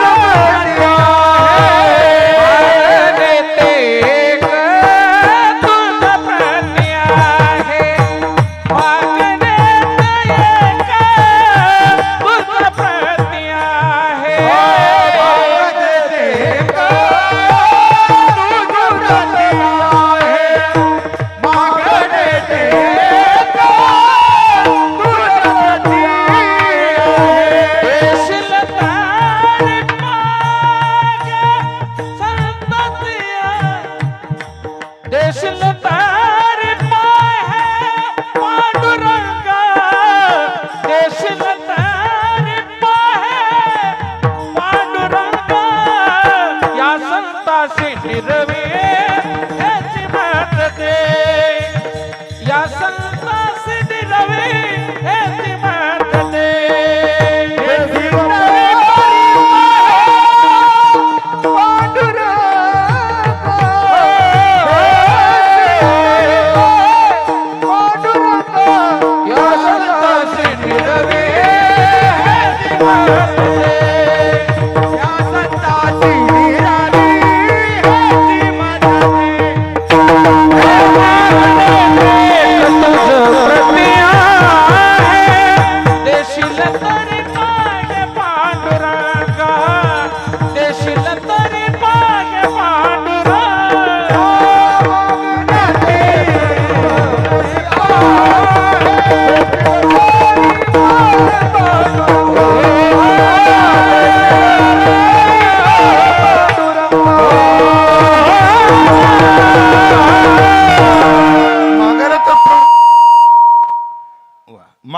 प्रति आहे, मागणे ते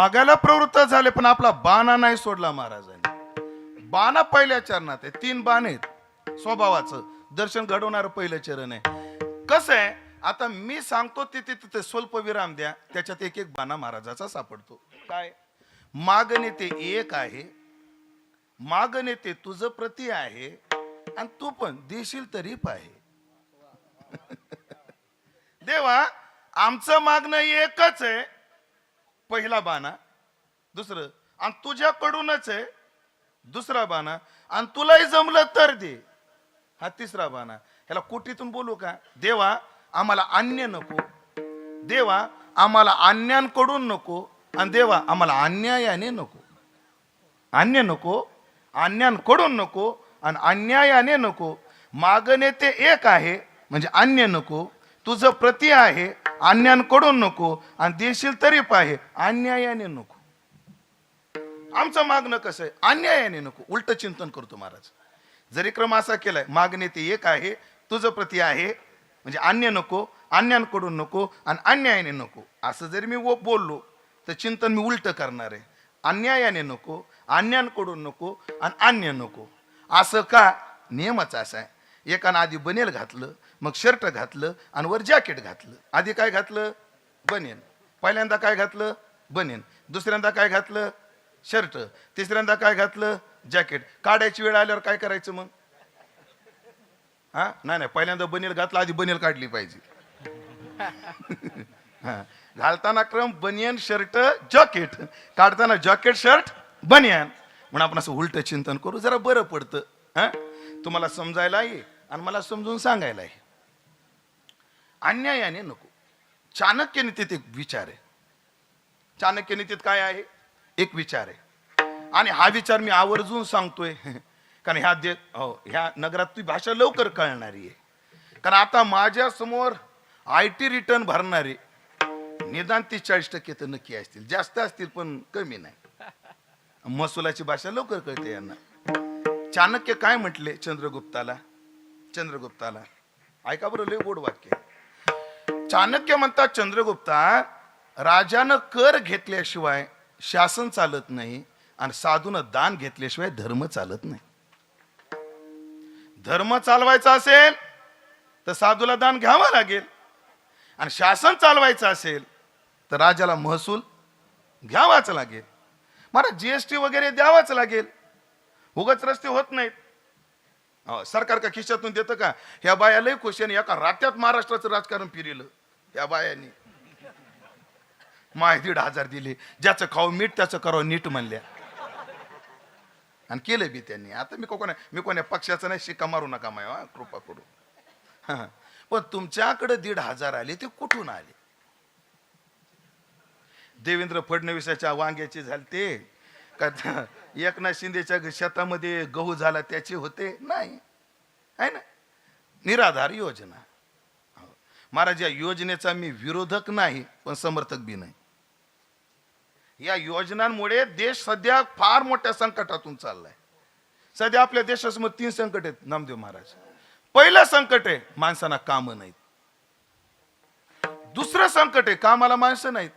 मागायला प्रवृत्त झाले, पण आपला बाणा नाही सोडला महाराजांनी. बाणा पहिल्या चरणात आहे. 3 बाण आहेत स्वभावाचं. दर्शन घडवणारं पहिलं चरण आहे. कसं आहे, आता मी सांगतो तिथे स्वल्प विराम द्या. त्याच्यात एक एक बाणा महाराजाचा सापडतो. काय? मागणे ते एक आहे, मागणे ते तुझं प्रती आहे, आणि तू पण देशील तरी पाहे. देवा, आमचं मागणं एकच आहे, पहिला बाणा. दुसरं, आणि तुझ्याकडूनच आहे, दुसरा बाणा. आणि तुलाही जमलं तर दे, हा तिसरा बाणा. ह्याला कोटीतून बोलू का? देवा, आम्हाला अन्य नको. देवा, आम्हाला अन्यांकडून नको. आणि देवा, आम्हाला अन्यायाने नको. अन्य नको, अन्यांकडून नको, आणि अन्यायाने नको. मागणे ते एक आहे, म्हणजे अन्य नको. तुझं प्रती आहे, अन्यांकडून नको. आणि देशील तरी पाहे, अन्यायाने नको. आमचं मागणं कसं आहे? अन्यायाने नको. उलट चिंतन करतो महाराज. जरी क्रम असा केलाय, मागणे ते एक आहे, तुझं प्रती आहे, म्हणजे अन्य नको, अन्यांकडून नको, आणि अन्यायाने नको. असं जरी मी बोललो तर चिंतन मी उलट करणार आहे. अन्यायाने नको, अन्यांकडून नको, आणि अन्य नको. असं का? नियमच असा आहे. एकानं आधी बनेल घातलं, मग शर्ट घातलं, आणि वर जॅकेट घातलं. आधी काय घातलं? बनेन. पहिल्यांदा काय घातलं? बनेन. दुसऱ्यांदा काय घातलं? शर्ट. तिसऱ्यांदा काय घातलं? जॅकेट. काढायची वेळ आल्यावर काय करायचं मग? हा, नाही, पहिल्यांदा बनेल घातला, आधी बनेल काढली पाहिजे. हा, घालताना क्रम बनियन शर्ट जॅकेट, काढताना जॅकेट शर्ट बनियन. म्हणून आपण असं उलट चिंतन करू, जरा बरं पडतं. हा, तुम्हाला समजायला ये आणि मला समजून सांगायला आहे. अन्यायाने नको. चाणक्य नीतीत एक विचार आहे. चाणक्य नीतीत काय आहे? एक विचार आहे, आणि हा विचार मी आवर्जून सांगतोय, कारण ह्या नगरात ती भाषा लवकर कळणारी आहे. कारण आता माझ्या समोर IT रिटर्न भरणारे निदान 40% तर नक्की असतील. जास्त असतील पण कमी नाही. महसुलाची भाषा लवकर कळते यांना. चाणक्य काय म्हटले चंद्रगुप्ताला? ऐका बरं, लय गोड वाक्य. चाणक्य म्हणतात, चंद्रगुप्ता, राजानं कर घेतल्याशिवाय शासन चालत नाही, आणि साधूनं दान घेतल्याशिवाय धर्म चालत नाही. धर्म चालवायचा असेल तर साधूला दान घ्यावं लागेल, आणि शासन चालवायचं असेल तर राजाला महसूल घ्यावाच लागेल. मला GST वगैरे द्यावाच लागेल. उगाच रस्ते होत नाहीत. सरकार का खिशातून देतं का? ह्या बाया लय खुश आहे, एका रात्यात महाराष्ट्राचं राजकारण फिरलं या बायांनी. 1,500 दिले, ज्याचं खाऊ मीठ त्याचं करावं नीट म्हणल्या, आणि केलं बी त्यांनी. आता मी कोण्या पक्षाचं नाही, शिक्का मारू नका माय, कृपा करू. पण तुमच्याकडे 1,500 आले, ते कुठून आले? देवेंद्र फडणवीसाच्या वांग्याचे झाले ते का? एकनाथ शिंदेच्या शेतामध्ये गहू झाला त्याचे होते? नाही, आहे ना. निराधार योजना. महाराज, या योजनेचा मी विरोधक नाही, पण समर्थक बी नाही. या योजनांमुळे देश सध्या फार मोठ्या संकटातून चाललाय. सध्या आपल्या देशासमोर 3 संकट आहेत नामदेव महाराज. पहिलं संकट आहे माणसांना कामं नाहीत. दुसरं संकट आहे कामाला माणसं नाहीत.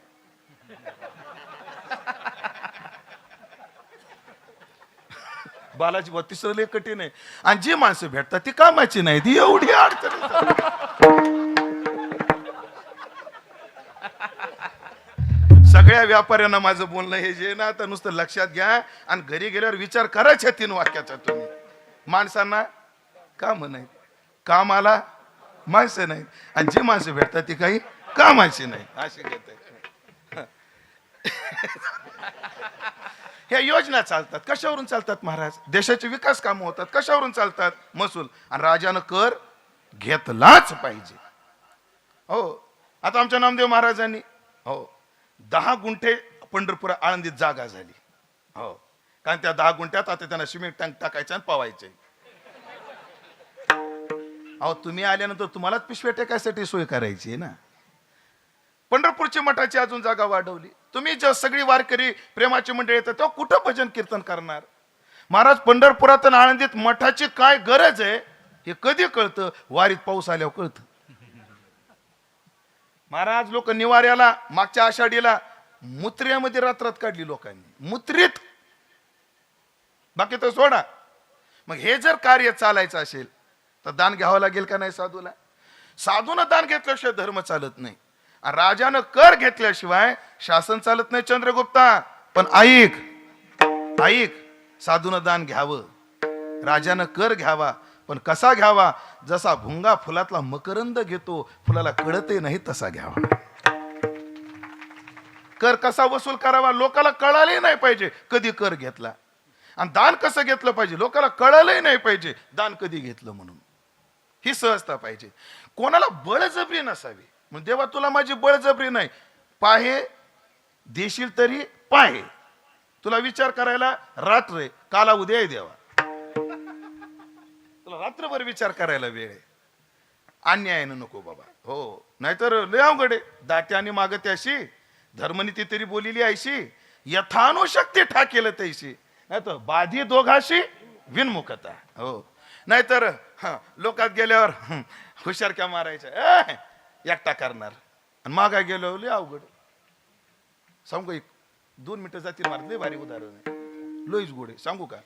बालाजी, तिसरं लय कठीण आहे. आणि जी माणसं भेटतात ती कामाची नाहीत. एवढी अडचण. सगळ्या व्यापाऱ्यांना माझं बोलणं हे जे ना, आता नुसतं लक्षात घ्या, आणि घरी गेल्यावर विचार करायच्या 3 वाक्याचा तुम्ही. माणसांना काम नाहीत, कामाला माणसं नाहीत, आणि जी माणसं भेटतात ती काही कामाची नाही. अशी घेत ह्या योजना चालतात. कशावरून चालतात महाराज? देशाचे विकास कामं होतात. कशावरून चालतात? महसूल. आणि राजानं कर घेतलाच पाहिजे. हो, आता आमच्या नामदेव महाराजांनी 10 गुंठे पंढरपूर आळंदीत जागा झाली. हो, कारण त्या 10 गुंठ्यात आता त्यांना सिमेंट टँक टाकायचं आणि पवायचे. तुम्ही आल्यानंतर तुम्हालाच पिशव्या टेकायसाठी सोय करायची आहे ना. पंढरपूरची मठाची अजून जागा वाढवली. तुम्ही जेव्हा सगळी वारकरी प्रेमाची मंडळी येतात तेव्हा कुठं भजन कीर्तन करणार? महाराज, पंढरपुरात आणि आळंदीत मठाची काय गरज आहे हे कधी कळतं? वारीत पाऊस आल्यावर कळतं. महाराज, लोक निवाऱ्याला मागच्या आषाढीला मुत्र्यामध्ये रात्रात काढली लोकांनी, मुत्रीत. बाकी तर सोडा. मग हे जर कार्य चालायचं असेल तर दान घ्यावं लागेल का नाही साधूला? साधूनं दान घेतल्याशिवाय धर्म चालत नाही. आणि राजानं कर घेतल्याशिवाय शासन चालत नाही चंद्रगुप्ता. पण ऐक ऐक, साधूनं दान घ्यावं, राजानं कर घ्यावा, पण कसा घ्यावा? जसा भुंगा फुलातला मकरंद घेतो, फुलाला कळतही नाही तसा घ्यावा. कर कसा वसूल करावा लोकाला कळाले नाही पाहिजे कधी कर घेतला. आणि दान कसं घेतलं पाहिजे लोकाला कळालंही नाही पाहिजे दान कधी घेतलं म्हणून. ही सहजता पाहिजे. कोणाला बळजबरी नसावी. मग देवा तुला माझी बळजबरी नाही, पाहे देशील तरी पाहे. तुला विचार करायला रात्र आहे, काला उद्या आहे देवा. तुला रात्रभर विचार करायला वेळ आहे. अन्यायानं नको बाबा. हो, नाहीतर लय अवघड आहे. दाट्याने मागत्याशी धर्मनीती तरी बोलिली ऐशी, यथानुशक्ती ठाकेल तैशी. नाही तर बाधी दोघाशी विनमुखता. हो, नाहीतर लोकात गेल्यावर हुशारक्या मारायच्या, एकटा करणार. आणि मागा गेलो लय अवघड. सांगू एक 2 मिनिटं जातील मारत. लय भारी उदाहरण आहे, लोईच गोडे. सांगू का?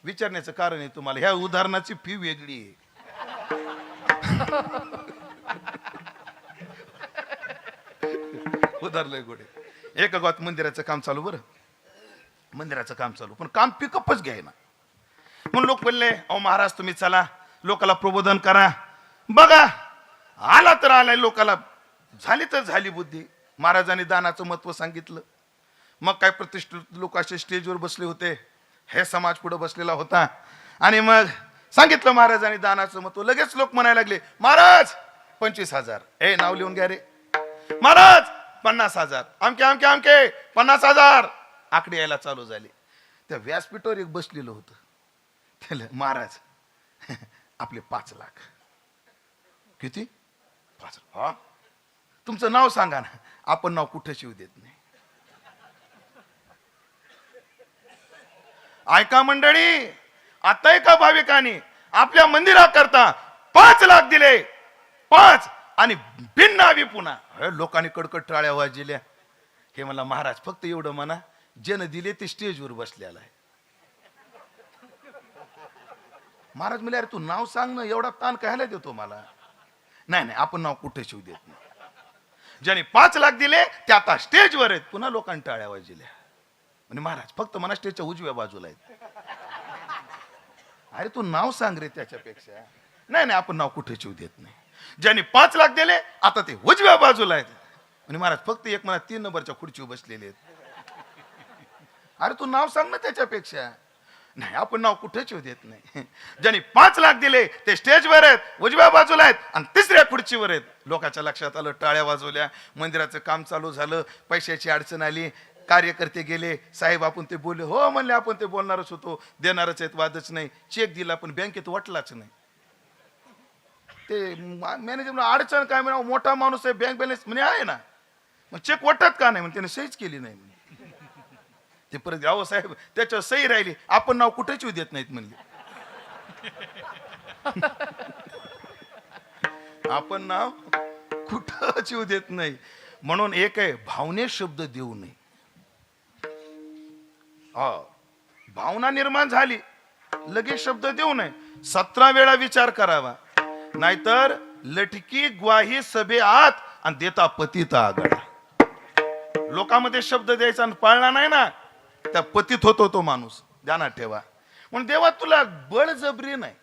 विचारण्याचं कारण आहे तुम्हाला, ह्या उदाहरणाची फी वेगळी आहे. उदाहरण गोडे. एका गावात मंदिराचं काम चालू. बरं, मंदिराचं काम चालू, पण काम पिकअपच घ्यायना. म्हणून लोक बोलले, अहो महाराज तुम्ही चला लोकाला प्रबोधन करा. बघा आला तर आलाय, लोकाला झाली तर झाली बुद्धी. महाराजांनी दानाचं महत्व सांगितलं. मग काय प्रतिष्ठित लोक असे स्टेजवर बसले होते, हे समाज पुढे बसलेला होता. आणि मग सांगितलं महाराजांनी दानाचं महत्व. लगेच लोक म्हणायला लागले, महाराज 25,000. हे नाव लिहून घ्या रे. महाराज 50,000. आमके आमके आमके 50,000. आकडे यायला चालू झाले. त्या व्यासपीठावर एक बसलेलं होतं. त्याला महाराज आपले 5 लाख. किती? 5. हा, तुमचं नाव सांगा ना. आपण नाव कुठं शिव देत नाही. ऐका मंडळी, आता एका भाविकाने आपल्या मंदिराकरता 5 लाख दिले. 5 आणि बिननावी पुन्हा. लोकांनी कडकड टाळ्या वाजल्या. हे मला महाराज फक्त एवढं म्हणा, ज्यानं दिले ते स्टेजवर बसलेला आहे. महाराज म्हणले, अरे तू नाव सांग ना, एवढा ताण कायला देतो मला? नाही नाही, आपण नाव कुठे शिव देत नाही. ज्याने 5 लाख दिले ते आता स्टेजवर आहेत. पुन्हा लोकांनी टाळ्या वाजल्या. म्हणजे महाराज फक्त मला स्टेजच्या उजव्या बाजूला आहेत. अरे तू नाव सांग रे त्याच्यापेक्षा. नाही नाही, आपण नाव कुठे शिव देत नाही. ज्याने 5 लाख दिले आता ते उजव्या बाजूला आहेत. म्हणजे महाराज फक्त एक मला 3 नंबरच्या खुर्चीवर बसलेले आहेत. अरे तू नाव सांग ना त्याच्यापेक्षा. नाही, आपण नाव कुठे शिव देत नाही. ज्यांनी 5 लाख दिले ते स्टेजवर आहेत, उजव्या बाजूला आहेत आणि 3ऱ्या खुर्चीवर आहेत. लोकांच्या लक्षात आलं, टाळ्या वाजवल्या. मंदिराचं काम चालू झालं. पैशाची अडचण आली. कार्यकर्ते गेले, साहेब आपण ते बोलले. हो म्हणले, आपण ते बोलणारच होतो, देणारच आहेत, वादच नाही. चेक दिला पण बँकेत वाटलाच नाही. ते मॅनेजर अडचण काय म्हणा, मोठा माणूस आहे, बँक बॅलन्स म्हणे आहे ना, मग चेक वाटत का नाही? म्हणजे त्याने सहीच केली नाही. ते परत अहो साहेब त्याच्यावर सही राहिली, आपण नाव कुठेच येऊ देत नाहीत म्हणले. आपण नाव कुठंच येऊ देत नाही. म्हणून एक आहे, भावने शब्द देऊ नये. भावना निर्माण झाली लगेच शब्द देऊ नये. 17 वेळा विचार करावा. नाहीतर लटकी ग्वाही सभे आत आणि देता पतिता आगळा. लोकांमध्ये शब्द द्यायचा आणि पाळला नाही ना, त्या पतित होतो तो माणूस. ध्यानात ठेवा. म्हणून देवा तुला बळजबरी नाही,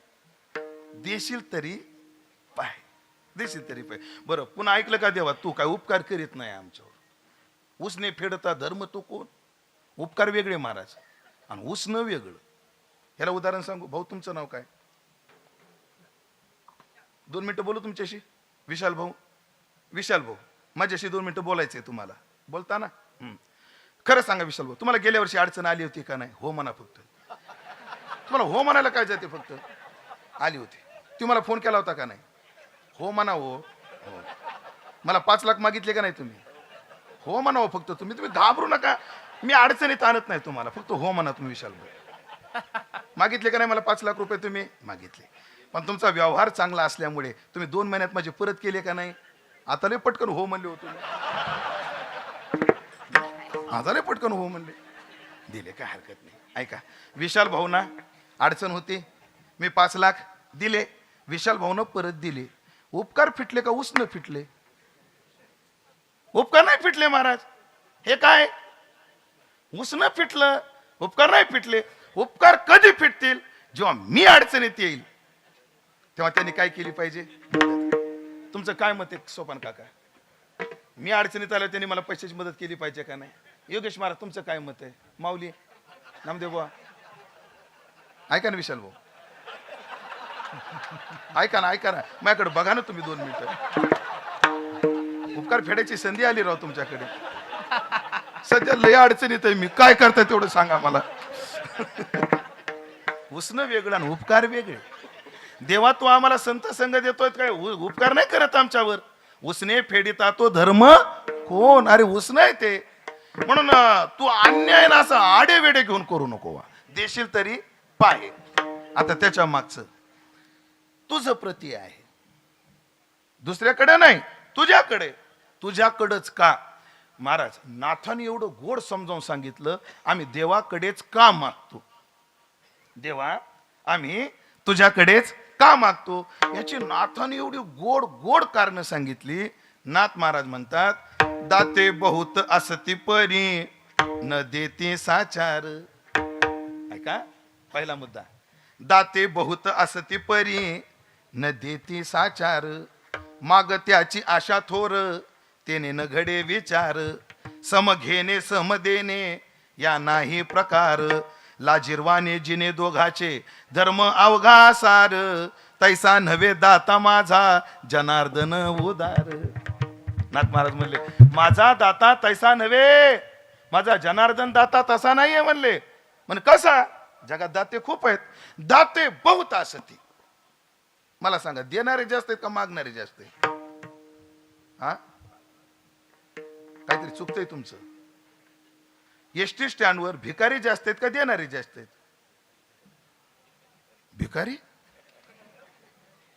देशील तरी पाय, देशील तरी पाय. बरं, पुन्हा ऐकलं का देवा, तू काय उपकार करीत नाही आमच्यावर. उसने फेडता धर्म तो कोण. उपकार वेगळे महाराज आणि उसनं वेगळं. ह्याला उदाहरण सांगू. भाऊ तुमचं नाव काय? 2 मिनिटं बोलू तुमच्याशी. विशाल भाऊ. विशाल भाऊ, माझ्याशी 2 मिनिटं बोलायचंय तुम्हाला. बोलता ना? खरं सांगा विशाल भाऊ, तुम्हाला गेल्या वर्षी अडचण आली होती का नाही? हो म्हणा फक्त. तुम्हाला हो म्हणायला काय जाते, फक्त आली होती. तुम्हाला फोन केला होता का नाही? हो म्हणा. हो हो. मला 5 लाख मागितले का नाही तुम्ही? हो म्हणा. हो फक्त तुम्ही घाबरू नका. मी अडचणीत आणत नाही तुम्हाला, फक्त हो म्हणा तुम्ही. विशाल भाऊ, मागितले का नाही मला 5 लाख रुपये? तुम्ही मागितले, पण तुमचा व्यवहार चांगला असल्यामुळे तुम्ही 2 महिन्यात माझे परत केले का नाही? आता लय पटकन हो म्हणले होते. झाले पटकन हो म्हणले. दिले, काय हरकत नाही. ऐका, विशाल भाऊना अडचण होती, मी 5 लाख दिले. विशाल भाऊनं परत दिले. उपकार फिटले का उसनं फिटले? उपकार नाही फिटले महाराज. हे काय उसनं फिटलं, उपकार नाही फिटले. उपकार कधी फिटतील? जेव्हा मी अडचणीत येईल तेव्हा त्यांनी काय केली पाहिजे. तुमचं काय मत आहे सोपान काका? मी अडचणीत आलो त्यांनी मला पैशाची मदत केली पाहिजे का नाही? योगेश महाराज तुमचं काय मत आहे? माऊली, नामदेव बुवा, ऐका ना. विशाल भाऊ ऐका ना, ऐका ना, माझ्याकडे बघा ना तुम्ही 2 मिनिटं. उपकार फेडायची संधी आली राव तुमच्याकडे. सध्या लय अडचणीत आहे मी, काय करताय तेवढं सांगा मला. उसनं वेगळं आणि उपकार वेगळे. देवा तू आम्हाला संत संग देतोय काय? उपकार नाही करत आमच्यावर. उसने फेडिता तो धर्म कोण? अरे उसनं आहे ते. म्हणून तू अन्याय ना असं आडे वेडे घेऊन करू नको वा. देशील तरी पाहे. आता त्याच्या मागचं तुझं प्रती आहे, दुसऱ्याकडे नाही, तुझ्याकडे. तुझ्याकडंच का? महाराज नाथाने एवढं गोड समजावून सांगितलं, आम्ही देवाकडेच का मागतो? देवा आम्ही तुझ्याकडेच का मागतो? याची नाथाने एवढी गोड गोड कारण सांगितली. नाथ महाराज म्हणतात, दाते बहुत असती परी न देते साचार. ऐका, पहिला मुद्दा, दाते बहुत असती परी न देते साचार. माग त्याची आशा थोर तेने न घडे विचार. सम घेणे सम देणे या नाही प्रकार. लाजिरवाने जिने दोघाचे धर्म अवघा सार. तैसा नव्हे दाता माझा जनार्दन उदार. नाथ महाराज म्हणले, माझा दाता तैसा नव्हे, माझा जनार्दन दाता तसा नाहीये म्हणले. म्हण कसा? जगात दाते खूप आहेत, दाते बहुत असती. मला सांगा, देणारे जास्त आहेत का मागणारे जास्त आहेत? हा, काहीतरी चुकतंय तुमचं. एसटी स्टँडवर भिकारी जास्त आहेत का देणारे जास्त आहेत? भिकारी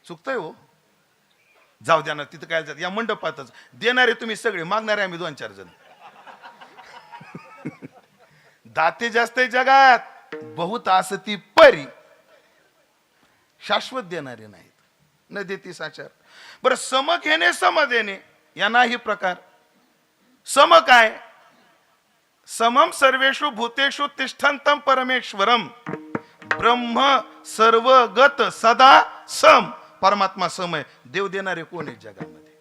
चुकतंय हो. जाऊ द्या ना, तिथं काय जात, या मंडपातच देणारे तुम्ही सगळे, मागणारे आम्ही 2-4 जण. दाते जास्त आहे जगात, बहुत असती परी. शाश्वत देणारे नाहीत, न देती साचार. बरं, सम घेणे सम देणे या नाही प्रकार. सम काय? समम सर्वेषु भूतेषु तिष्ठन्तं परमेश्वरम. ब्रह्म सर्वगत सदा सम. परमात्मा सम आहे. देव देणारे कोण आहे जगामध्ये?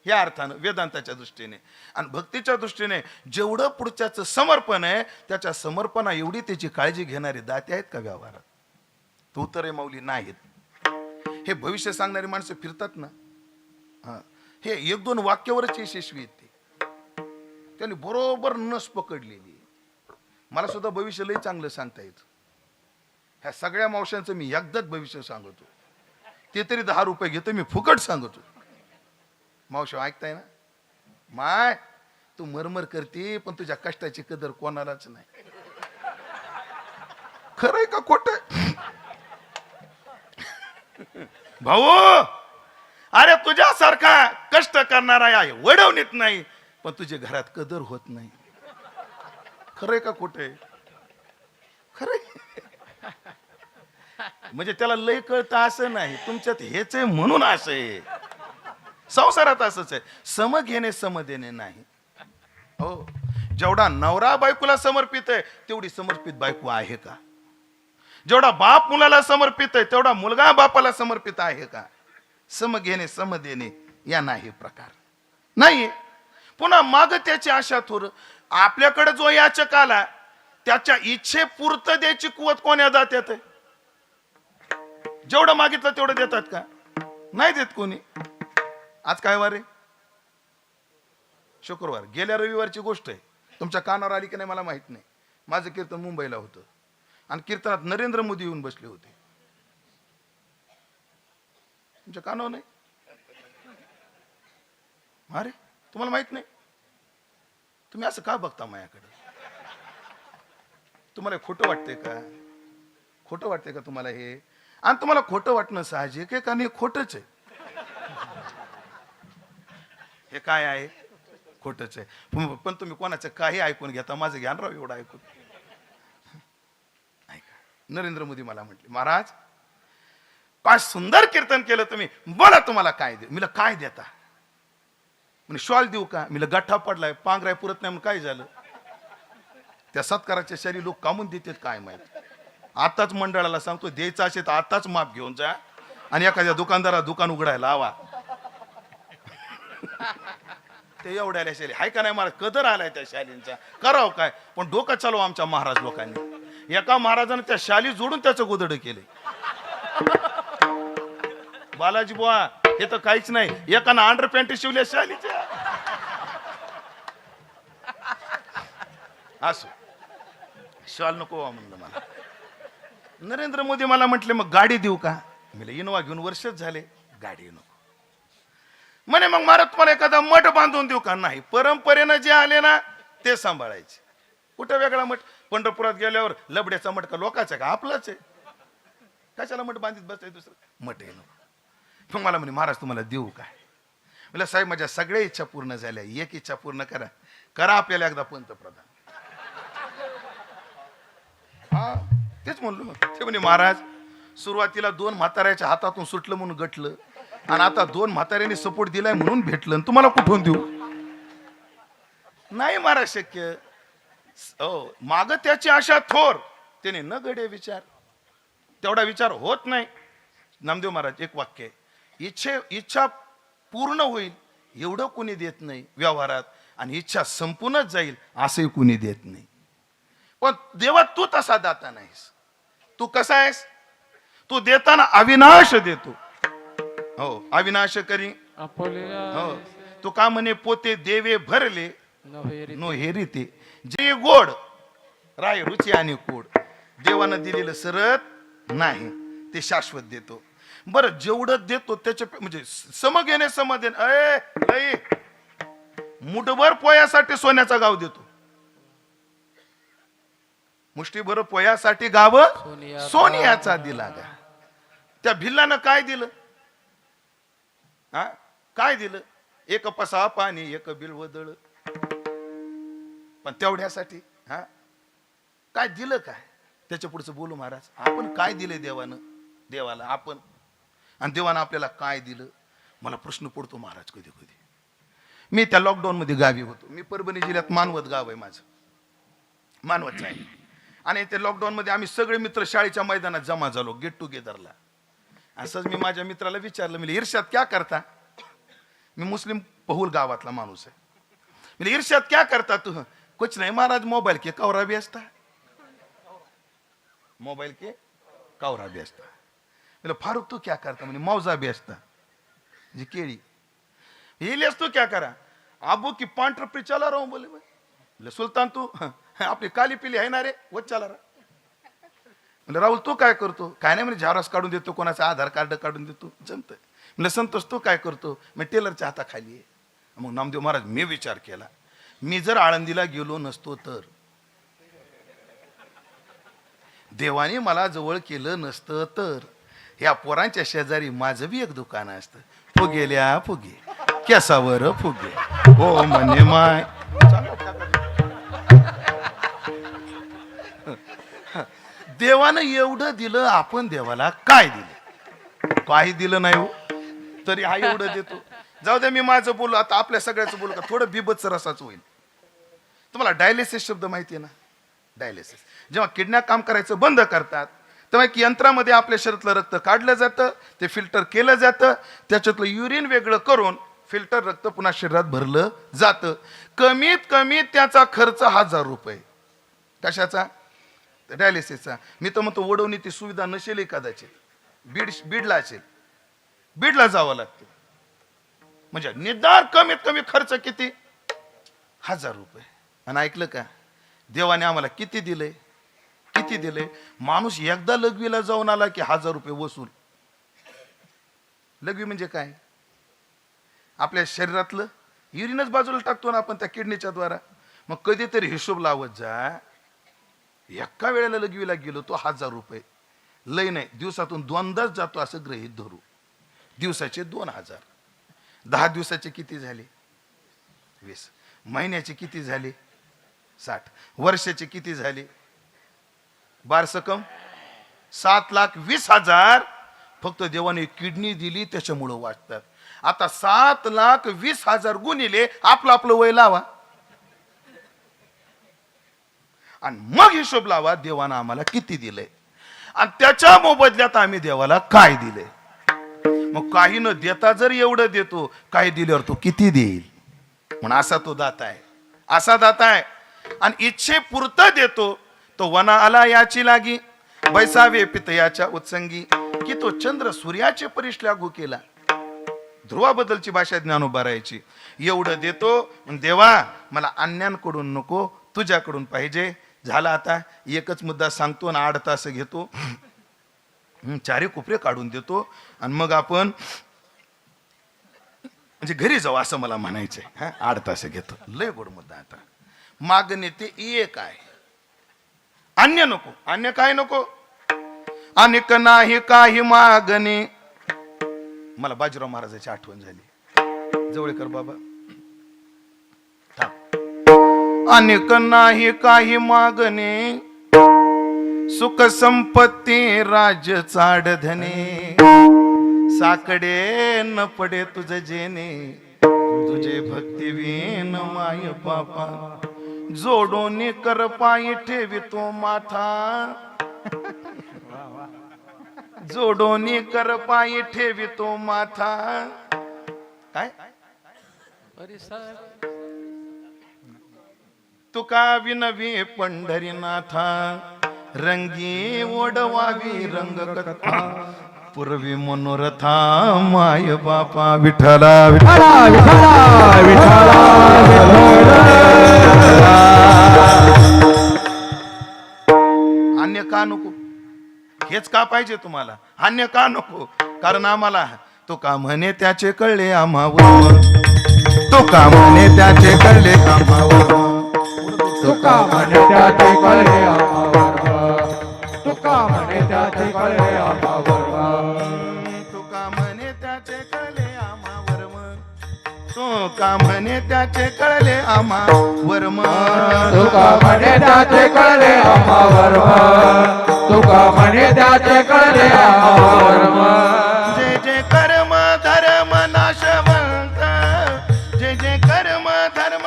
या अर्थानं वेदांताच्या दृष्टीने आणि भक्तीच्या दृष्टीने जेवढं पुढच्याचं समर्पण आहे, त्याच्या समर्पणा एवढी त्याची काळजी घेणारे दाते आहेत का व्यवहारात? तू तर माऊली नाहीत. हे भविष्य सांगणारी माणसं फिरतात ना, हा, हे 1-2 वाक्यावरच यशस्वी आहेत. त्यांनी बरोबर नस पकडलेली. मला सुद्धा भविष्य लय चांगलं सांगता येत. ह्या सगळ्या मावशांचं मी एकदाच भविष्य सांगतो, ते तरी 10 रुपये घेतो, मी फुकट सांगतो. मावशा ऐकताय ना? माय तू मरमर करते, पण तुझ्या कष्टाची कदर कोणालाच नाही. खरंय का खोट? भाऊ, अरे तुझ्यासारखा कष्ट करणारा आहे वडवणीत नाही, पण तुझ्या घरात कदर होत नाही. खरंय का खोटं? खरंय. म्हणजे त्याला लय कळतं असं नाही, तुमच्यात हेच आहे म्हणून असं आहे. संसारात असंच आहे, सम घेणे सम देणे नाही. हो, जेवढा नवरा बायकोला समर्पित आहे तेवढी समर्पित बायको आहे का? जेवढा बाप मुलाला समर्पित आहे तेवढा मुलगा बापाला समर्पित आहे का? सम घेणे सम देणे या नाही प्रकार नाही. पुन्हा माग त्याची आशा थोर. आपल्याकडे जो याचक आला त्याच्या इच्छे पूर्त द्यायची कुवत कोण्या जात्यात? जेवढं मागितलं तेवढं देतात का? नाही देत कोणी. आज काय वार आहे? शुक्रवार. गेल्या रविवारची गोष्ट आहे, तुमच्या कानावर आली की नाही मला माहित नाही. माझं कीर्तन मुंबईला होतं आणि कीर्तनात नरेंद्र मोदी येऊन बसले होते. तुमच्या कानावर नाही? अरे तुम्हाला माहित नाही? तुम्ही असं का बघता माझ्याकडे? तुम्हाला खोटं वाटतंय का? खोटं वाटतंय का तुम्हाला हे? आणि तुम्हाला खोटं वाटणं साहजिक आहे, कारण हे खोटंच आहे. हे काय आहे? खोटच आहे. पण तुम्ही कोणाचं काही ऐकून घेता, माझं ज्ञान राव एवढं ऐकून. ऐका, नरेंद्र मोदी मला म्हटले, महाराज काय सुंदर कीर्तन केलं तुम्ही, बोला तुम्हाला काय दे. मी काय देता म्हणजे शॉल देऊ का. मी गठ्ठा पडलाय, पांघराय पुरत नाही म्हणून काय झालं. त्या सत्काराच्या शरी लोक कामून देतात काय माहित. आताच मंडळाला सांगतो, द्यायचं असेल तर आताच माप घेऊन जा आणि एखाद्या दुकानदारा दुकान उघडायला लावा. ते एवढ्याला शाली हाय का नाही, मला कदर आलाय त्या शालींचा. करावं काय, पण डोकं चालव आमच्या महाराज लोकांनी. एका महाराजाने त्या शाली जोडून त्याचं गोदड केले. बालाजी बुवा हे तर काहीच नाही, एकानं अंडर पॅन्ट शिवल्या शालीच्या. असो, शॉल नको म्हणलं मला. नरेंद्र मोदी मला म्हटले, मग गाडी देऊ का. मी इनोवा घेऊन वर्षच झाले, गाडी नको म्हणे. मग मला तुम्हाला एखादा मठ बांधून देऊ का. नाही, परंपरेनं जे आले ना ते सांभाळायचे. कुठं वेगळा मठ. पंढरपुरात गेल्यावर लबड्याचा मठ का लोकांचा का आपलाच आहे. कशाला मठ बांधित बसाय दुसरं. मठ आहे नको. मग मला म्हणे, महाराज तुम्हाला देऊ काय. मला साहेब माझ्या सगळ्या इच्छा पूर्ण झाल्या, एक इच्छा पूर्ण करा. करा आपल्याला एकदा पंतप्रधान. हा तेच म्हणलो. मग ते म्हणे, महाराज सुरुवातीला 2 म्हाताऱ्याच्या हातातून सुटलं म्हणून गटलं, आणि आता 2 म्हाताऱ्यांनी सपोर्ट दिलाय म्हणून भेटलं. तुम्हाला कुठून देऊ. नाही महाराज शक्य. हो, माग त्याची आशा थोर, त्याने न गडे विचार. तेवढा विचार होत नाही. नामदेव महाराज एक वाक्य आहे, इच्छा पूर्ण होईल एवढं कुणी देत नाही व्यवहारात, आणि इच्छा संपूनच जाईल असंही कुणी देत नाही. पण देवा तू तसा दाता नाहीस. तू कसा आहेस. तू देताना अविनाश देतो. हो, अविनाश करी. हो, तू का म्हणे, पोते देवे भरले नो हेरी ते जे गोड राय रुची आणि कोड. देवानं दिलेलं सरत नाही, ते शाश्वत देतो. बरं, जेवढं देतो त्याच्या म्हणजे सम घेणे सम देणे. मुठभर पोयासाठी सोन्याचा गाव देतो. मुष्टीभर पोयासाठी गाव सोनियाचा दिला गा. त्या भिल्लानं काय दिलं. हा काय दिलं. एक पसा पाणी, एक बिलवदळ. पण तेवढ्यासाठी हा काय दिलं काय. त्याच्या पुढचं बोलू महाराज. आपण काय दिले देवानं देवाला आपण, आणि देवानं आपल्याला काय दिलं. मला प्रश्न पडतो महाराज कधी कधी. मी त्या लॉकडाऊन मध्ये गावी होतो. मी परभणी जिल्ह्यात मानवत गाव आहे माझं, मानवतचं आहे. आणि त्या लॉकडाऊन मध्ये आम्ही सगळे मित्र शाळेच्या मैदानात जमा झालो गेट टुगेदरला. असंच मी माझ्या मित्राला विचारलं, मी इर्षाद क्या करता. मी मुस्लिम बहुल गावातला माणूस आहे. मी इर्षाद क्या करता तू. कुछ नाही महाराज, मोबाईल के कवरा बेचता. मोबाईल के कवरा बेचता. बोले फारूक तू क्या करता. म्हणे मौजा बेचता, जी केळी. ये तू क्या करा. आबू की पांढर पे चला रहा हूं. बोले सुलतान तू आपली काली पिली आहे ना रे, वो चला रहा. म्हणजे राहुल तू काय करतो. काय नाही म्हणजे झेरॉक्स काढून देतो, कोणाचं आधार कार्ड काढून देतो, जमत. म्हणजे संतोष तू काय करतो. मी टेलरच्या हाताखाली आहे. मग नामदेव महाराज मी विचार केला, मी जर आळंदीला गेलो नसतो तर, देवाने मला जवळ केलं नसतं तर, या पोरांच्या शेजारी माझं बी एक दुकान असतं. फुगेल्या फुगे केसावर फुगे हो म्हणे माय. देवानं एवढं दिलं, आपण देवाला काय दिलं. काही दिलं नाही हो, तरी हा एवढं देतो. जाऊ दे, मी माझं बोलू आता, आपल्या सगळ्याचं बोलू का. थोडं बिबच रसाच होईल. तुम्हाला डायलिसिस शब्द माहिती आहे ना. डायलिसिस जेव्हा किडन्या काम करायचं बंद करतात, तेव्हा एक यंत्रामध्ये आपल्या शरीरातलं रक्त काढलं जातं, ते फिल्टर केलं जातं, त्याच्यातलं युरिन वेगळं करून फिल्टर रक्त पुन्हा शरीरात भरलं जातं. कमीत कमी त्याचा खर्च 1000 रुपये. कशाचा. डायलिसिसचा. मी तर म्हणतो वडवणी ती सुविधा नसेल कदाचित. बीडला असेल, बीडला जावं लागतं. म्हणजे निदान कमीत कमी खर्च किती. 1000 रुपये. आणि ऐकलं का, देवाने आम्हाला किती दिले. किती दिले. माणूस एकदा लघवीला जाऊन आला की 1000 रुपये वसूल. लघवी म्हणजे काय. आपल्या शरीरातलं युरिनच बाजूला टाकतो ना आपण त्या किडनीच्या द्वारा. मग कधीतरी हिशोब लावत जा. एका वेळेला लघवीला गेलो तो 1000 रुपये. लय नाही, दिवसातून 2दाच जातो असं गृहीत धरू. दिवसाचे 2000. 10 दिवसाचे किती झाले. 20. महिन्याचे किती झाले? 60. वर्षाचे किती झाले? बारसकम 7,20,000. फक्त देवाने किडनी दिली त्याच्यामुळं वाचतात. आता 7,20,000 गुणिले आपलं वय लावा आणि मग हिशोब लावा देवानं आम्हाला किती दिलंय आणि त्याच्या मोबदल्यात आम्ही देवाला काय दिलंय. मग काही न देता जर एवढं देतो, काही दिल्यावर तो किती देईल? म्हणून असा तो दाता आहे, असा दाता आहे. आणि इच्छे पुरतं देतो. तो वना आला याची लागी, बैसावे पितयाच्या उत्संगी, की तो चंद्र सूर्याचे परीस लागू केला. ध्रुवाबद्दलची भाषा ज्ञानोबा राहायची. एवढं देतो, देवा मला अन्यांकडून नको, तुझ्याकडून पाहिजे. झाला. आता एकच मुद्दा सांगतो आणि 8 तास घेतो, 4 कोपरे काढून देतो आणि मग आपण म्हणजे घरी जाऊ असं मला म्हणायचंय. 8 तास घेतो. लय गोड मुद्दा. आता मागणे ते एक आहे, अन्य नको. अन्य काय नको? अनेक नाही काही मागणे. मला बाजीराव महाराजाची आठवण झाली. जवळकर बाबा अनेक नाही काही मागणे, सुख संपत्ती राज्य चाडधने, साकडे न पडे तुझ जेने, तुझे भक्ती विन माय बापा, जोडोनी कर पायी ठेवितो माथा, जोडोनी कर पायी ठेवितो माथा. काय तुका विनवी पंढरीनाथा, रंगी ओढवावी रंग कथा, पूर्वी मनोरथा माय बापा. विठ्ठला विठ्ठला विठ्ठला विठ्ठला. अन्य का नको? हेच का पाहिजे तुम्हाला? अन्य का नको? कारण आम्हाला तो का म्हणे त्याचे कळले आम्हावर, तो का म्हणे त्याचे कळले आम्हावर, तुका म्हणे त्याचे कळले आम्हावर, तुका म्हणे त्याचे कळले आम्हावर, तुका म्हणे त्याचे कळले आम्हावर, तुका म्हणे त्याचे कळले आम्हावर, तुका म्हणे त्याचे कळले आम्हावर, तुका म्हणे त्याचे कळले आम्हावर. जे जे कर्म धर्म नाशवंत, जे जे कर्म धर्म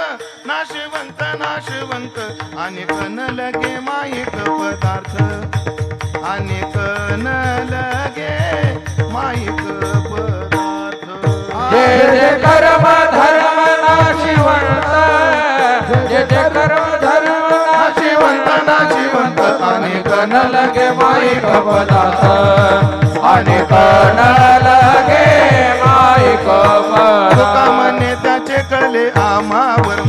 नाशवंत नाशवंत, अनेक न लगे माईक पदार्थ, अनेक न लगे माईक पदार्थ. जे जे कर्म धर्म नाशिवंत, जे जे कर्म धर्म नाशिवंत नाशिवंत, अनेक न लगे माईक पदार्थ, अनेक न लगे माईक तुका पदार्थ. म्हणे त्याचे कळले आम्हावर,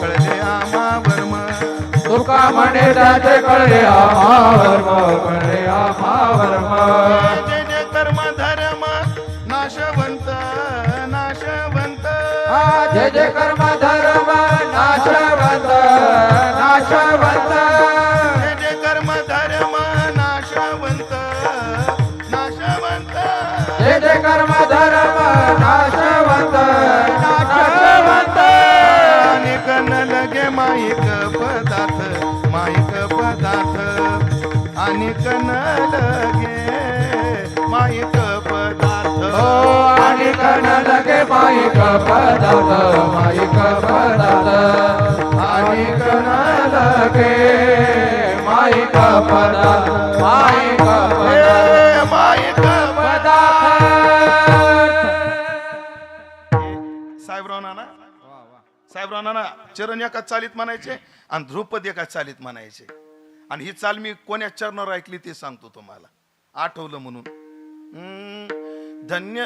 कळले आम्हावर, तुका म्हणे त्याचे कळले आम्हावर, कळले आम्हावर. जे जे कर्म धर्म नाशवंत नाशवंत, जे जे कर्म धर्म नाशवंत नाशवंत, जे जे कर्म धर्म नाशवंत नाशवंत, जे जे कर्म धर्म नाशवंत नाशवंत. अनेक न लगे माईक पदार्थ, माईक पदार्थ, अनेक न लगे माईक पदार्थ. अनेक न लगे माईक पदार्थ, माईक पदार्थ, अनेक न लगे माईक पदार्थ, माईक पदार्थ, माईक पदार्थ. साहेबराव नाना, साहेबराव नाना चरण एका चालीत म्हणायचे आणि ध्रुपद एका चालीत म्हणायचे. आणि ही चाल मी कोण्या चरणावर ऐकली ते सांगतो तुम्हाला, आठवलं म्हणून. धन्य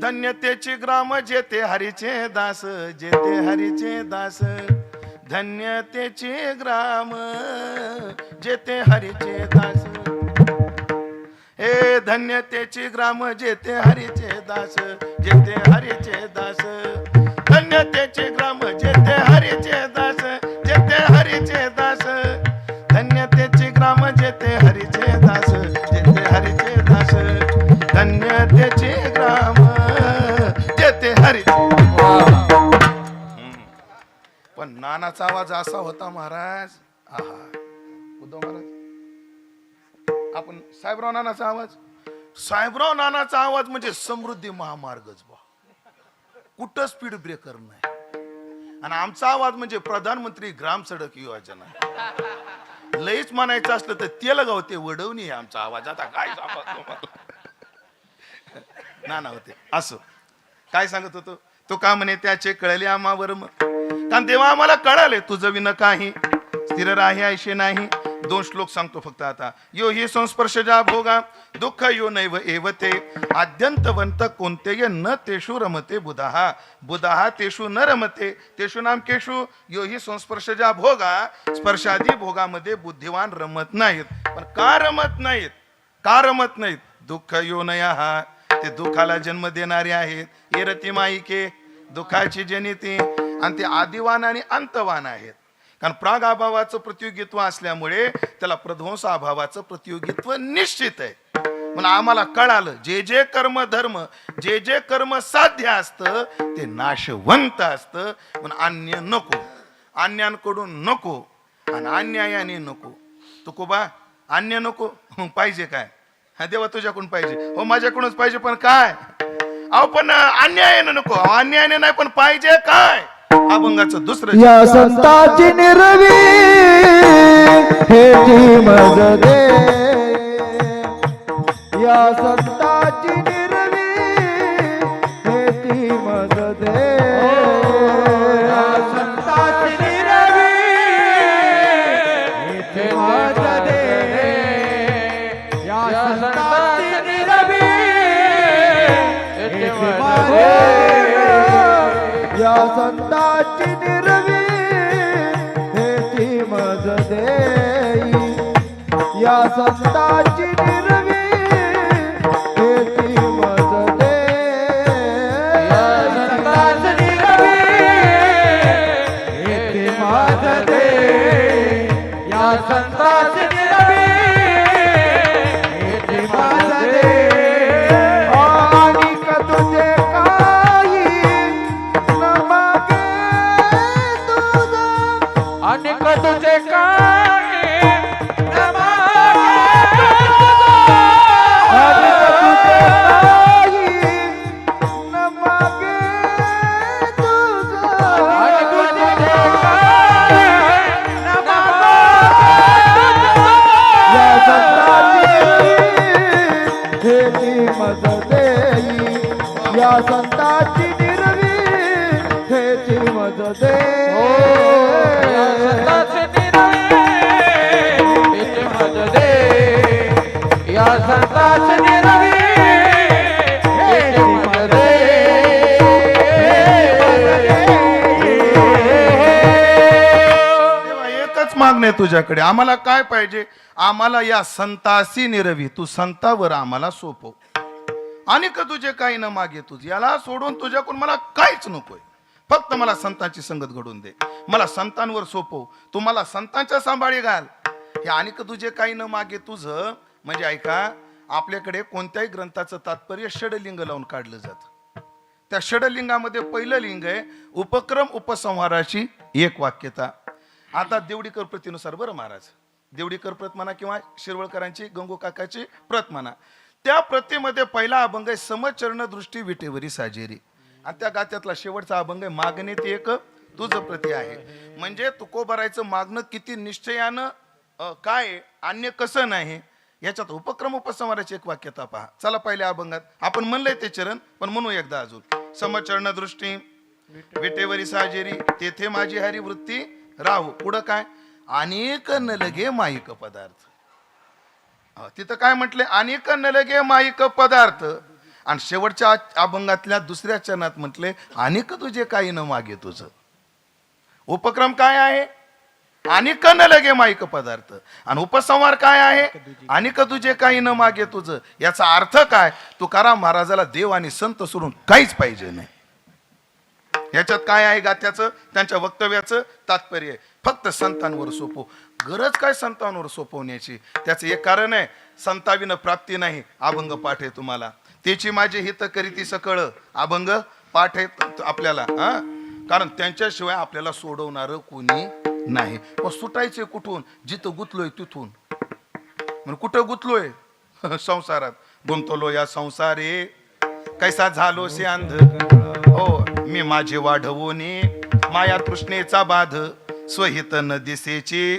धन्यतेचे ग्राम जेते हरीचे दास, जेते हरीचे दास, धन्यतेचे ग्राम जेते हरीचे दास. हे धन्यतेचे ग्राम जेते हरीचे दास, जेते हरीचे दास, धन्यतेचे ग्राम जेते हरीचे दास, जेते हरीचे दास, धन्यतेचे ग्राम जेते हरीचे दास, जेते हरीचे दास, धन्यतेचे ग्राम जेते हरीचे. होता महाराज. आहा उद्धव महाराज, आपण साहेबराव नानाचा आवाज, साहेबराव नानाचा आवाज म्हणजे समृद्धी महामार्गच बा, कुठं स्पीड ब्रेकर नाही. आणि आमचा आवाज म्हणजे प्रधानमंत्री ग्राम सडक योजना. लईच म्हणायचं असलं तर तेलगाव ते वडवणी आहे आमचा आवाज. आता काय सांगतो नाना होते असं काय सांगत होतो तो का म्हणे त्याचे कळले आम्हावर कारण तेव्हा आम्हाला कळाले तुझं विन काही स्थिर राही ऐशे नाही. 2 श्लोक सांगतो फक्त आता. यो हि संस्पर्शजा भोगा दुःख यो नैव एवते आद्यंतवंत कोणते न तेषु रमते बुधाहा बुधाहा तेषु न रमते तेषु नाम केशु. यो हि संस्पर्शजा भोगा स्पर्शादी भोगामध्ये बुद्धिवान रमत नाहीत. पण का रमत नाहीत, का रमत नाहीत? दुःख यो नया ते दुःखाला जन्म देणारे आहेत. एरती माईके दुःखाची जनिती आणि ते आदिवान आणि अंतवान आहेत. कारण प्राग अभावाचं प्रतियोगित्व असल्यामुळे त्याला प्रध्वंस अभावाचं प्रतियोगित्व निश्चित आहे. म्हणून आम्हाला कळालं जे जे कर्म धर्म जे जे कर्म साध्य असतं ते नाशवंत असतं. म्हणून अन्य नको, अन्यांकडून नको आणि अन्यायाने नको. तुकोबा अन्य नको पाहिजे काय? हा देवा तुझ्याकडून पाहिजे, हो माझ्याकडूनच पाहिजे, पण काय? अहो पण अन्यायाने नको, अन्यायाने नाही, पण पाहिजे काय? अभंगाचं दुसरं या संताची निर्वी हे ती मज दे. या संताची निर्वी हे ती मज दे. या संताची निर्वी हे ती मज दे. या संताची निर्वी हे ती मज दे. या संताची निर्वी हे ती मज देई. या संताची निर्वी हे ती मज देई. या संताची निर्वी हे ती मज देई. या संताची निर्वी हे ती मज देई. आणि तुझे अनेक तुझे काय न मागे तुझं. अनेक तुझे काय न मागे तुझं. अनेक तुझे काय न मागे तुझं. या संताची हे ती मज देई. या संताची निर्वी हे ती मज देई. या संताची निर्वी हे ती मज देई. देवा एकच मागणे तुझ्याकडे. आम्हाला काय पाहिजे? आम्हाला या संतासी निरवी, तू संतावर आम्हाला सोपव. आणि का तुझे काही न मागे तुझ, याला सोडून तुझ्याकडून मला काहीच नकोय. फक्त मला संतांची संगत घडून दे, मला संतांवर सोपव, तू मला संतांच्या सांभाळी घाल. हे आणि का तुझे काही न मागे तुझं म्हणजे ऐका, आपल्याकडे कोणत्याही ग्रंथाचं तात्पर्य षडलिंग लावून काढलं जातं. त्या षडलिंगामध्ये पहिलं लिंग आहे उपक्रम उपसंहाराची एक वाक्यता. आता देवडीकर प्रतीनुसार बरं महाराज, देवडीकर प्रत म्हणा किंवा शिरवळकरांची गंगू काकाची प्रत म्हणा, त्या प्रतीमध्ये पहिला अभंग आहे समचरण दृष्टी विटेवरी साजेरी. आणि त्या गात्यातला शेवटचा अभंग आहे मागणे ते एक तुझं प्रती आहे. म्हणजे तुकोबारायचं मागणं किती निश्चयानं काय अन्य कसं नाही, याच्यात उपक्रम उपसंहाराची एक वाक्यता पहा. चला पहिल्या अभंगात आपण म्हणलंय ते चरण, पण म्हणू एकदा अजून. समचरण दृष्टी विटेवरी साजेरी तेथे माझी हरी वृत्ती राहू. पुढं काय? अनेक न लगे माईक पदार्थ. तिथं काय म्हटले? अनेक न लगे माईक पदार्थ. आणि शेवटच्या अभंगातल्या दुसऱ्या चरणात म्हटले अनेक तुझे काही न मागे तुझं. उपक्रम काय आहे? अनेक न लगे माईक पदार्थ. आणि उपसंहार काय आहे? अनेक तुझे काही न मागे तुझं. याचा अर्थ काय? तुकाराम महाराजाला देव आणि संत सोडून काहीच पाहिजे नाही. याच्यात काय आहे गात्याचं, त्यांच्या वक्तव्याचं तात्पर्य? फक्त संतांवर सोपव. गरज काय संतांवर सोपवण्याची? त्याचं एक कारण आहे, संताविन प्राप्ती नाही. अभंग पाठ आहे तुम्हाला. त्याची माझे हित करीती सकळ अभंग पाठ आहे आपल्याला. कारण त्यांच्याशिवाय आपल्याला सोडवणार कोणी नाही. मग सुटायचे कुठून? जिथं गुतलोय तिथून. मग कुठं गुतलोय? संसारात गुंतलो या संसारे, कैसा झालो से अंध. हो, मी माझे वाढवोनी माया तृष्णेचा बाध, स्वहित न दिसेची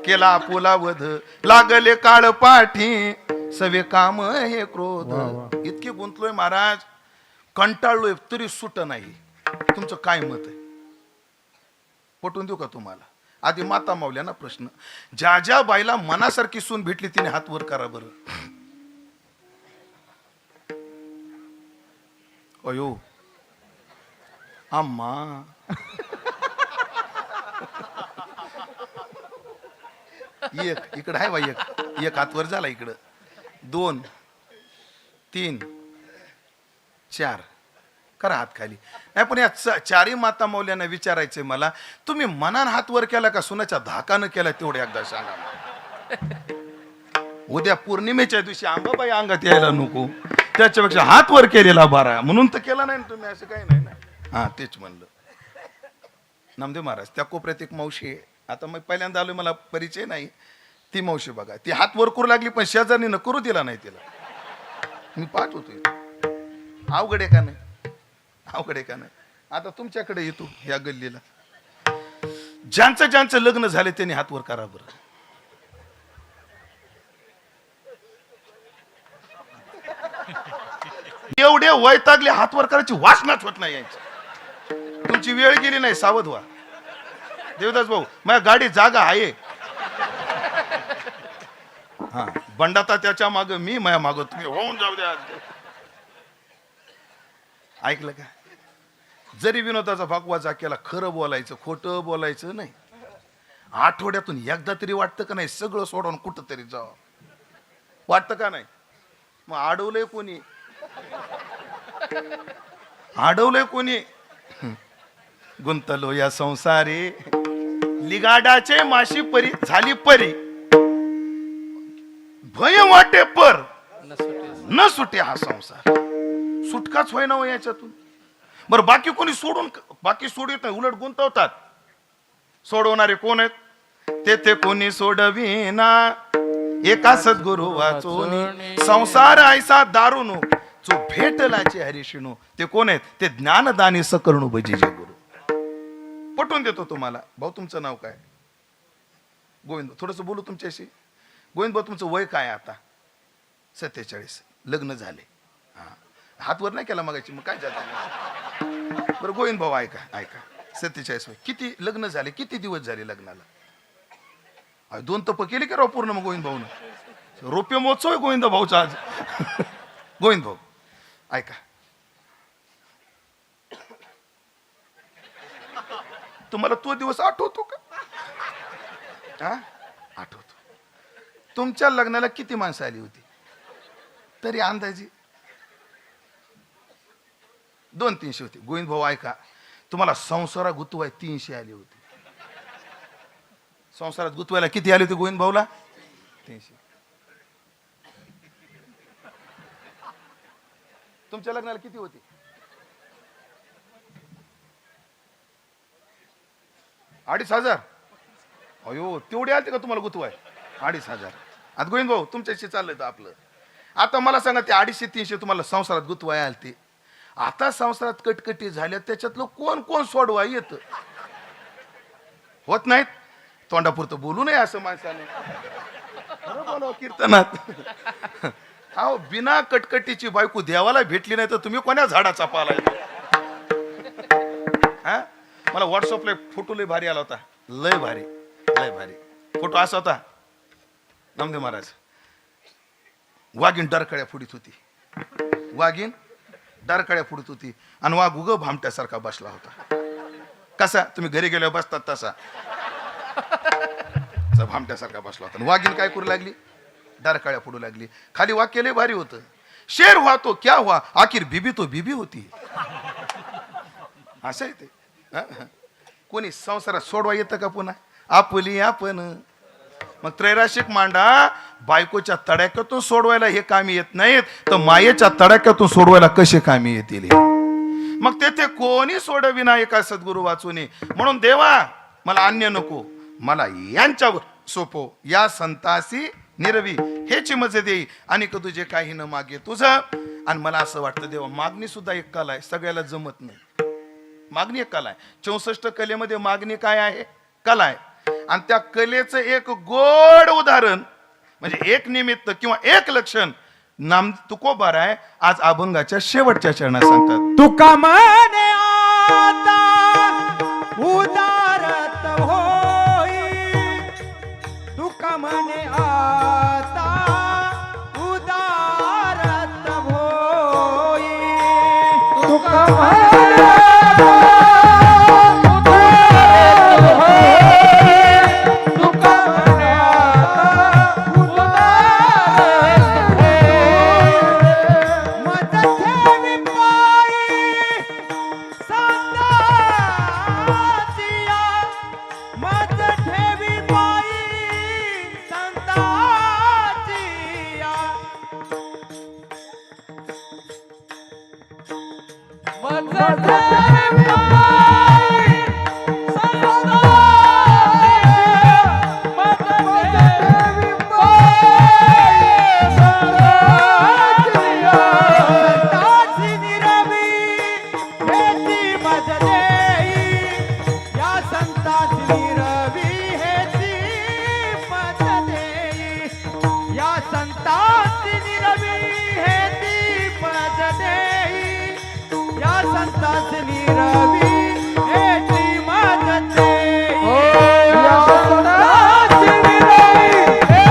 केला पुला वध. लागले काळ पाठी सवे काम हे क्रोध. इतके गुंतलोय महाराज, कंटाळलोय तरी सुट नाही. तुमचं काय मत आहे? पटवून देऊ का तुम्हाला? आधी माता मावल्या ना प्रश्न. ज्या ज्या बाईला मनासारखी सून भेटली तिने हात वर करा बरं. अयो आम्हा, एक इकडं आहे बाई, एक हात वर झाला, इकडं 2 3 4 करा हात खाली. नाही पण या चारही माता मौल्यांना विचारायचंय मला, तुम्ही मनान हात वर केला का सुनाच्या धाकानं केला तेवढे एकदा सांगा मला. उद्या पौर्णिमेच्या दिवशी आंबाबाई अंगात यायला नको, त्याच्यापेक्षा हात वर केलेला बरा. म्हणून तर केला नाही ना तुम्ही, असं काही नाही ना. हा तेच म्हणलं. नामदेव महाराज त्या कोपऱ्यात एक मावशी आहे, आता मग पहिल्यांदा आलोय, मला परिचय नाही. ती मावशी बघा, ती हात वर करू लागली पण शेजारीनं करू दिला नाही तिला. मी पाहत होतो इथं. अवघड आहे का नाही? अवघड आहे का नाही? आता तुमच्याकडे येतो या गल्लीला, ज्यांचं ज्यांचं लग्न झाले त्यांनी हात वर करा बरं. एवढे वैतागले हात वर करायची वासनाच होत नाही यायची. तुमची वेळ गेली नाही, सावध व्हा. देवदास भाऊ, माझ्या गाडी जागा आहे. हा, बंडाता त्याच्या माग, मी माझ्या माग, तुम्ही होऊन जाऊ द्या. ऐकलं का? जरी विनोदाचा भागवाचा केला, खरं बोलायचं खोटं बोलायचं नाही. आठवड्यातून एकदा तरी वाटतं का नाही सगळं सोडून कुठं तरी जावं? वाटतं का नाही? मग अडवलंय कोणी? अडवलंय कोणी? गुंतलो या संसारी लिगाडाचे माशी परी झाली परी, भय वाटे पर न सुटे हा संसार. सुटकाच होय ना याच्यातून. बरं बाकी कोणी बाकी सोडित नाही, उलट गुंतवतात. सोडवणारे कोण आहेत? तेथे कोणी सोडविना एका सद्गुरु वाचोनी, संसार ऐसा दारुनो जो भेटलाचे हरिशिणू. ते कोण आहेत? ते ज्ञानदानी सकरणू भजीचे गुरु. पटवून देतो तुम्हाला. भाऊ तुमचं नाव काय? गोविंद. थोडस बोलू तुमच्याशी. गोविंद भाऊ, तुमचं वय काय आता? 47. लग्न झाले. हा, हात वर नाही केला मगाची, मग काय झालं? बरं गोविंद भाऊ ऐका ऐका, 47 वय. किती लग्न झाले? किती दिवस झाले लग्नाला? 2 तप केले की राव पूर्ण मग गोविंद भाऊन? रौप्य महोत्सव आहे गोविंद भाऊचा आज. गोविंद भाऊ ऐका, तुम्हाला तो दिवस आठवतो का? हा, आठवतो. तुमच्या लग्नाला किती माणसं आली होती तरी अंदाजी? 200-300 होती. गोविंद भाऊ ऐका, तुम्हाला संसारात गुतवाय 300 आली होती. संसारात गुतवायला किती आली होती गोविंद भाऊला? 300. तुमच्या लग्नाला किती होती? 2,500. अयो, तेवढे आलते का तुम्हाला गुतवाय? 2,500. आता गोविंद भाऊ तुमच्याशी चाललंय तर आपलं. आता मला सांगा, ते 250-300 तुम्हाला संसारात गुतवाय आलते. आता संसारात कटकटी झाल्या, त्याच्यातलं कोण कोण सोडवा येत? होत नाहीत. तोंडापुरतं बोलू नये असं माणसाने. बोलावं कीर्तनात. अहो, बिना कटकटीची बायको देवाला भेटली नाही तर तुम्ही कोण्या झाडाचा पाला? हा, मला व्हॉट्सअपला फोटो लय भारी आला होता. लय भारी, लय भारी फोटो असा होता. नामदेव महाराज, वाघीण डरकळ्या फुडीत होती. वाघीण डरकळ्या फुडत होती आणि वाघ उग भामट्यासारखा बसला होता. कसा तुम्ही घरी गेल्यावर बसतात तसा भामट्यासारखा बसला होता. वाघीण काय करू लागली? डरकळ्या फुडू लागली. खाली वाक्य लय भारी होतं. शेर हुआ तो क्या हुआ, आखिर बीबी तो बीबी होती. असं आहे ते. कोणी संसारात सोडवा येतं का पुन्हा? आपली आपण. मग त्रैराशिक मांडा, बायकोच्या तडाक्यातून सोडवायला हे कामी येत नाहीत, तर मायेच्या तडाक्यातून सोडवायला कसे कामी येतील? मग तेथे कोणी सोडविना एका सद्गुरु वाचूने. म्हणून देवा मला अन्य नको, मला यांच्यावर सोपो, या संतासी निरवी हेची मजे देई आणि तुझे काही न मागे तुझं. आणि मला असं वाटतं देवा, मागणी सुद्धा एक कला आहे, सगळ्याला जमत नाही. मागणी एक कला आहे. 64 कलेमध्ये मागणी काय आहे? कला आहे. आणि त्या कलेचं एक गोड उदाहरण म्हणजे एक निमित्त किंवा एक लक्षण नाम तुकोबार आहे. आज अभंगाच्या शेवटच्या चरणात सांगतात. तुका म्हणे आता उदारत होई, तुका म्हणे आता उदारत होई, तुका म्हणे उदारत होई, तुका म्हणे आता उदारत होई. मज ठेवी पायी संताचिया, मज ठेवी पायी संताचिया, मज ठेवी पायी संताचिया, मज ठेवी पायी संताचिया. संताची निरवी हेची मज देई, या संताची निरवी हेची मज देई, या संताची निरवी हेची मज देई, या संताची निरवी हेची मज देई, या संताची निरवी हेची मज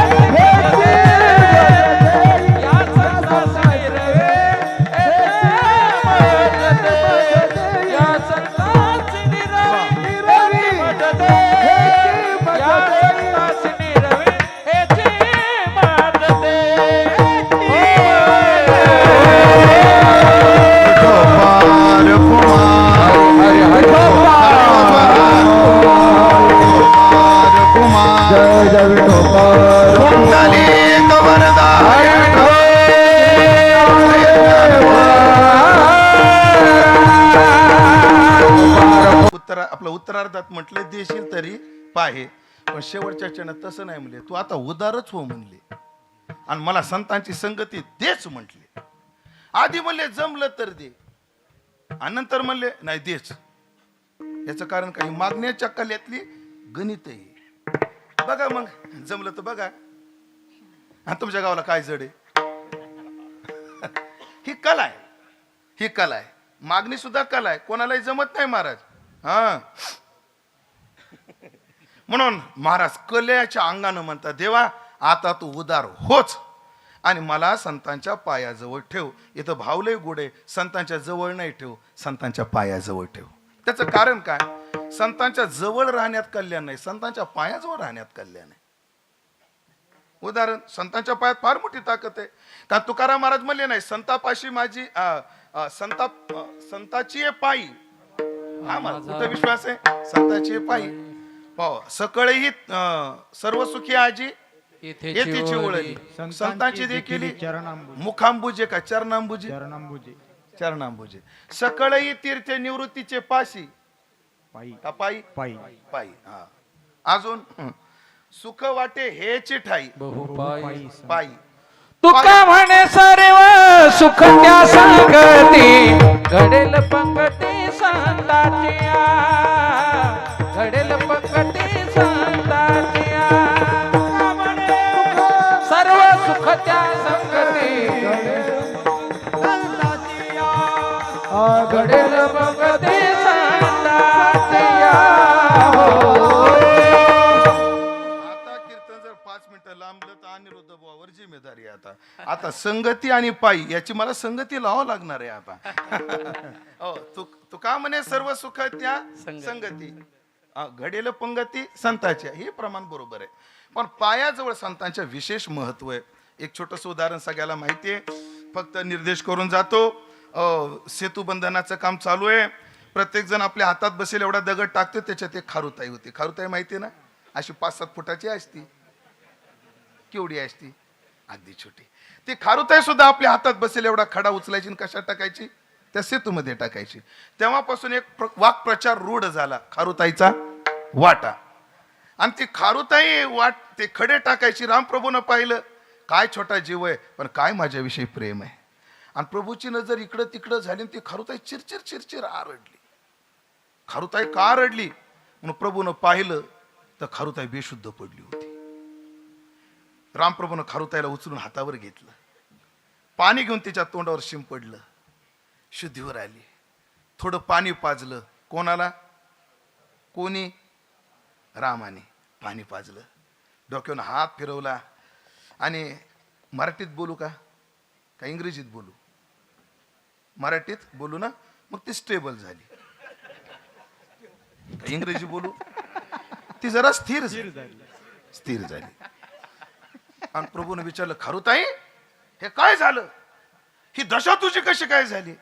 देई, या संताची निरवी या संताची निरवी मज देई, या संताची निरवी हेची मज देई. जय जय विठोबा कुंडलिक वरदाय आपलं उत्तरार्धात म्हटले देशील तरी पाहे, पण शेवटच्या चरणात तसं नाही म्हणले. तू आता उदारच हो म्हणले आणि मला संतांची संगती देच म्हटले. आधी म्हणले जमलं तर दे आणि नंतर म्हणले नाही देच. याचं कारण काही मागण्याच्या कलेतली गणित आहे. बघा मग जमलं तर बघा. आणि तुमच्या गावाला काय जड आहे? ही कला आहे, ही कला आहे. मागणी सुद्धा कला आहे, कोणालाही जमत नाही महाराज. हा म्हणून महाराज कलेच्या अंगानं म्हणतात देवा आता तू उदार होच आणि मला संतांच्या पायाजवळ ठेव. इथं भावलंय गोडे, संतांच्या जवळ नाही ठेव, संतांच्या पायाजवळ ठेव. त्याचं कारण काय? संतांच्या जवळ राहण्यात कल्याण नाही, संतांच्या पायाजवळ राहण्यात कल्याण आहे. उदाहरण संतांच्या पायात फार मोठी ताकद आहे. का तुकाराम महाराज म्हणले नाही संतापाशी माझी संताची आहे पायी. हा कुठं विश्वास आहे? संताची आहे पायी. पाव सकळही सर्व सुखी आजी येथेची ओळखी, संतांची देखील मुखांबुजे का चरणांबुजे, चरणांबुजे. सकळही तीर्थे निवृत्तीचे पाशी का पायी पायी पायी. हा अजून सुख वाटे हेची ठाई पायी. तुका म्हणे सर्व सुख त्या संगती, घडेल पंगती संताचिया, घडेल पंगती संताचिया. तुका म्हणे सर्व सुख त्या संगती, संताचिया, घडेल पंगती संताचिया. लांबलं तर अनिरुद्ध बुवावर जिम्मेदारी आहे. आता संगती आणि पायी याची मला संगती लावावं लागणार आहे आता. हो तू का म्हणे सर्व सुख त्या संगती, घडेल पंगती संतांच्या, हे प्रमाण बरोबर आहे. पण पायाजवळ संतांच्या विशेष महत्व आहे. एक छोटस उदाहरण सगळ्याला माहिती आहे, फक्त निर्देश करून जातो. सेतू बंधनाचं काम चालू आहे. प्रत्येक जण आपल्या हातात बसेल एवढा दगड टाकतो, त्याच्यात एक खारुताई होती. खारुताई माहिती आहे ना, अशी 5-7 फुटाची असती. केवढी असती? अगदी छोटी. ती खारुताई सुद्धा आपल्या हातात बसेल एवढा खडा उचलायची आणि कशात टाकायची? त्या सेतूमध्ये टाकायची. तेव्हापासून एक वाक्प्रचार रूढ झाला, खारुताईचा वाटा. आणि ती खारुताई वाट ते खडे टाकायची. रामप्रभूनं पाहिलं, काय छोटा जीव आहे पण काय माझ्याविषयी प्रेम आहे. आणि प्रभूची नजर इकडं तिकडं झाली आणि ती खारुताई चिरचिर चिरचिर आरडली. खारुताई का रडली म्हणून प्रभूनं पाहिलं तर खारुताई बेशुद्ध पडली होती. रामप्रभूनं खारुताईला उचलून हातावर घेतलं, पाणी घेऊन तिच्या तोंडावर शिंपडलं, शुद्धीवर आली. थोडं पाणी पाजलं. कोणाला? कोणी? रामाने पाणी पाजलं. डोक्यावर हात फिरवला आणि मराठीत बोलू का इंग्रजीत बोलू? मराठीत बोलू ना, मग ती स्टेबल झाली. इंग्रजी बोलू, ती जरा स्थिर झाली. आणि प्रभूने विचारलं, खारुताई हे काय झालं? ही दशा तुझी कशी काय झाली?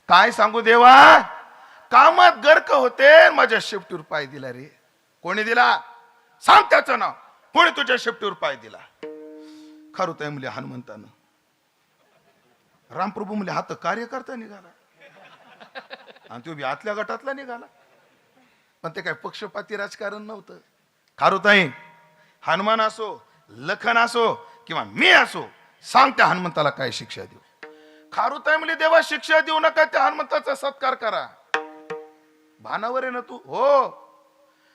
काय सांगू देवा, कामात गर्क होते, माझ्या शेपटीवर पाय दिला रे. कोणी दिला? सांग त्याचं नाव. कोणी तुझ्या शेपटीवर पाय दिला? खारुताई म्हणले, हनुमंतानं. रामप्रभू म्हणले, हा तर कार्यकर्ता निघाला आणि तो बी आतल्या गटातला निघाला. पण ते काय पक्षपाती राजकारण नव्हतं. खारुताई, हनुमान असो, लखन असो किंवा मी असो, सांग त्या हनुमंताला काय शिक्षा देऊ? खारुताई म्हणले, देवा शिक्षा देऊ नका, त्या हनुमंताचा सत्कार करा. भानावर आहे ना तू? हो.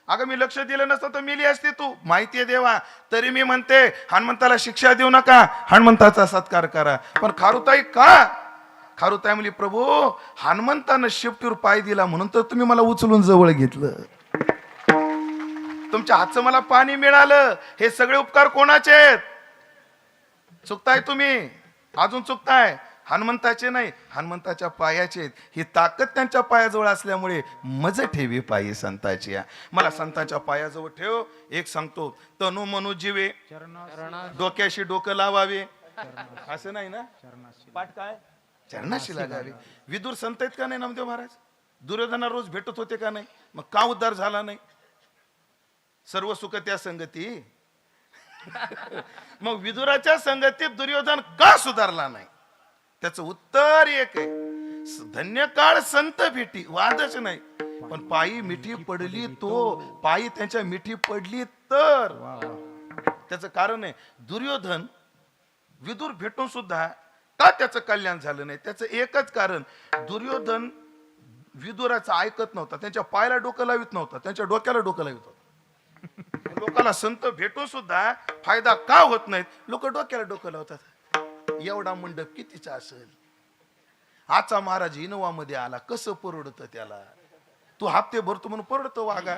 अगं मी लक्ष दिलं नसतं तर मिली असती तू. माहितीये देवा, तरी मी म्हणते हनुमंताला शिक्षा देऊ नका, हनुमंताचा सत्कार करा. पण खारुताई का? खारुताई म्हणली, प्रभू हनुमंतानं शेपटीवर पाय दिला म्हणून तर तुम्ही मला उचलून जवळ घेतलं. तुमच्या हातचं मला पाणी मिळालं. हे सगळे उपकार कोणाचे आहेत? चुकताय तुम्ही, अजून चुकताय. हनुमंताचे नाही, हनुमंताच्या पायाचे आहेत. ही ताकद त्यांच्या पायाजवळ असल्यामुळे मज ठेवी पायी संताची. मला संतांच्या पायाजवळ ठेव. एक सांगतो, तनु मनु जीवे, डोक्याशी डोकं लावावे, असं नाही ना? पाठ काय? चरणाशी लागावे. विदुर संत आहेत का नाही नामदेव महाराज? दुर्योधना रोज भेटत होते का नाही? मग का उद्धार झाला नाही? सर्व सुख त्या संगती. मग विदुराच्या संगतीत दुर्योधन का सुधारला नाही? त्याचं उत्तर एक आहे, धन्य काळ संत भेटी, वादच नाही. पण पायी मिठी पडली तो, पायी त्यांच्या मिठी पडली तर. त्याचं कारण आहे, दुर्योधन विदुर भेटून सुद्धा का त्याचं कल्याण झालं नाही? त्याचं एकच कारण, दुर्योधन विदुराचं ऐकत नव्हता, त्यांच्या पायाला डोकं लावित नव्हता, त्यांच्या डोक्याला डोकं लावित होता. लोकांना संत भेटून सुद्धा फायदा का होत नाहीत? लोक डोक्याला डोकं लावतात. एवढा मंडप कितीचा असेल? आजचा महाराज इनोवामध्ये आला, कसं परवडत त्याला? तू हप्ते भरतो म्हणून परवडतो वागा,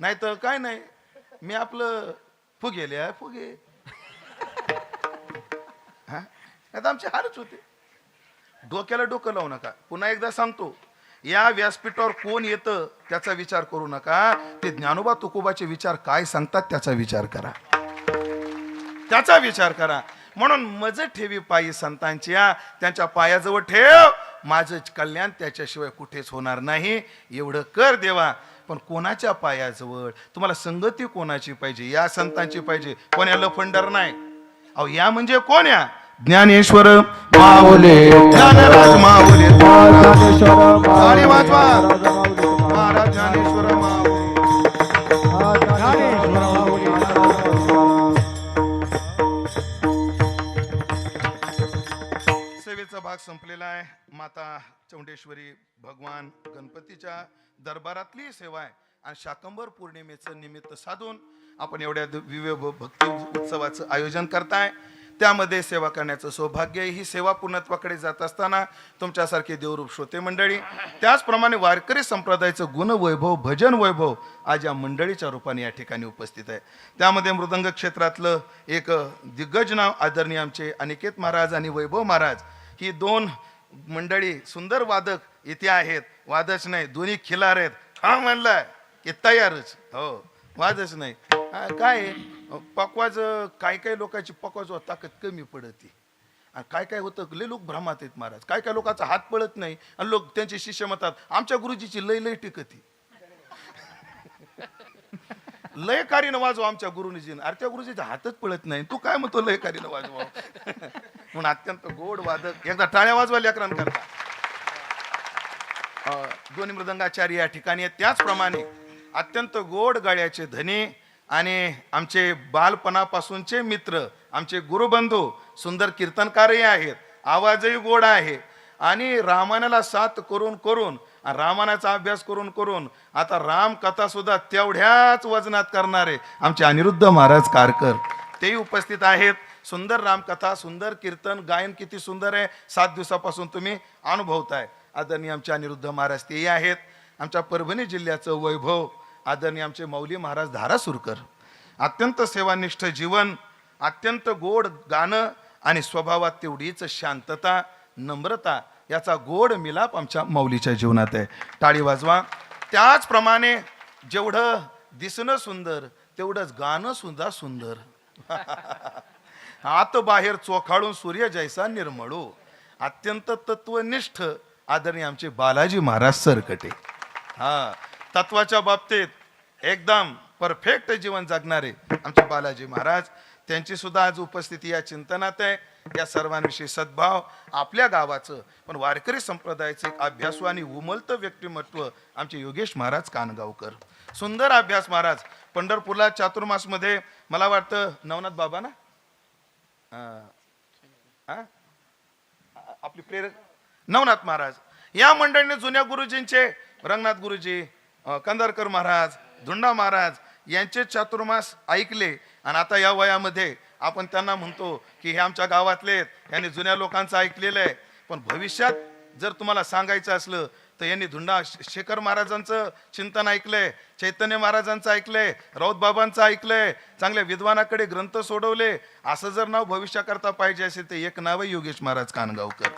नाही तर काय नाही. मी आपलं फुगेले फुगे, हा आता आमचे हालच होते. डोक्याला डोकं लावू नका. पुन्हा एकदा सांगतो, या व्यासपीठावर कोण येतं त्याचा विचार करू नका. ते ज्ञानोबा तुकोबाचे विचार काय सांगतात त्याचा विचार करा, त्याचा विचार करा. म्हणून मज ठेवी पायी संतांची, त्यांच्या पायाजवळ ठेव. माझं कल्याण त्याच्याशिवाय कुठेच होणार नाही. एवढं कर देवा. पण कोणाच्या पायाजवळ? तुम्हाला संगती कोणाची पाहिजे? या संतांची पाहिजे. कोण्या लफंडर नाही. अहो या म्हणजे कोण? या ज्ञानेश्वर माऊली, ज्ञानराज माऊली, ताली वाजवा. महाराज ज्ञानेश्वर माऊली. सेवेचा भाग संपलेला आहे. माता चौंडेश्वरी भगवान गणपतीच्या दरबारातली सेवा आहे आणि शाकंभर पौर्णिमेचं निमित्त साधून आपण एवढ्या दिव्य भक्ती उत्सवाचं आयोजन करताय. त्यामध्ये सेवा करण्याचं सौभाग्य. ही सेवा पूर्णत्वाकडे जात असताना तुमच्यासारखे देवरूप श्रोते मंडळी, त्याचप्रमाणे वारकरी संप्रदायाचं गुणवैभव, भजन वैभव आज या मंडळीच्या रूपाने या ठिकाणी उपस्थित आहे. त्यामध्ये मृदंग क्षेत्रातलं एक दिग्गज नाव आदरणीय आमचे अनिकेत महाराज आणि वैभव महाराज, ही दोन मंडळी सुंदर वादक इथे आहेत. वादच नाही, दोन्ही खिलार आहेत. हा म्हणलाय की तयारच. हो, वादच नाही. काय पकवाज, काय काय लोकांची पकवाज ताकद कमी पडती आणि काय काय होतं, लय लोक भ्रमात आहेत महाराज. काय काय लोकांचा हात पळत नाही आणि लोक त्यांचे शिष्य म्हणतात आमच्या गुरुजीची लय लय टिकती, लयकारीनं वाजवा आमच्या गुरुजीन. अरे त्या गुरुजीचा हातच पळत नाही, तू काय म्हणतो लयकारीनं वाजवा? म्हणून अत्यंत गोड वादक. एकदा टाळ्या वाजवा लेकरांकरता. दोन्ही मृदंगाचार्य या ठिकाणी आहेत. त्याचप्रमाणे अत्यंत गोड गाळ्याचे धनी आणि आमचे बालपणापासूनचे मित्र, आमचे गुरुबंधू, सुंदर कीर्तनकारही आहेत, आवाजही गोड आहे आणि रामायणाला साथ करून करून आणि रामायणाचा अभ्यास करून करून आता रामकथा सुद्धा तेवढ्याच वजनात करणारे आमचे अनिरुद्ध महाराज कारकर तेही उपस्थित आहेत. सुंदर रामकथा, सुंदर कीर्तन गायन किती सुंदर आहे, 7 दिवसापासून तुम्ही अनुभवताय. आदरणीय आमचे अनिरुद्ध महाराज तेही आहेत. आमच्या परभणी जिल्ह्याचं वैभव आदरणीय आमचे मौली महाराज धारासुरकर, अत्यंत सेवानिष्ठ जीवन, अत्यंत गोड गाणं आणि स्वभावात तेवढीच शांतता, नम्रता, याचा गोड मिलाप आमच्या मौलीच्या जीवनात आहे. टाळी वाजवा. त्याचप्रमाणे जेवढं दिसणं सुंदर तेवढंच गाणं सुद्धा सुंदर. आत बाहेर चोखाळून सूर्य जैसा निर्मळो, अत्यंत तत्वनिष्ठ आदरणीय आमचे बालाजी महाराज सरकटे. तत्वाच्या बाबतीत एकदम परफेक्ट जीवन जगणारे आमचे बालाजी महाराज, त्यांची सुद्धा आज उपस्थिती या चिंतनात आहे. या सर्वांविषयी सद्भाव, आपल्या गावाचं पण वारकरी संप्रदायाचं एक अभ्यासू आणि उमलत व्यक्तिमत्व आमचे योगेश महाराज कानगावकर. सुंदर अभ्यास महाराज. पंढरपूरला चातुर्मास मध्ये मला वाटतं नवनाथ बाबा ना आपली प्रेरक नवनाथ महाराज या मंडळीने जुन्या गुरुजींचे, रंगनाथ गुरुजी, कंदारकर महाराज, धुंडा महाराज यांचे चातुर्मास ऐकले आणि आता या वयामध्ये आपण त्यांना म्हणतो की हे आमच्या गावातले, यांनी जुन्या लोकांचं ऐकलेलं आहे. पण भविष्यात जर तुम्हाला सांगायचं असलं तर यांनी धुंडा शेखर महाराजांचं चिंतन ऐकलंय, चैतन्य महाराजांचं ऐकलंय, राऊत बाबांचं ऐकलंय, चांगल्या विद्वानाकडे ग्रंथ सोडवले. असं जर नाव भविष्याकरता पाहिजे असेल तर एक नाव आहे योगेश महाराज कानगावकर.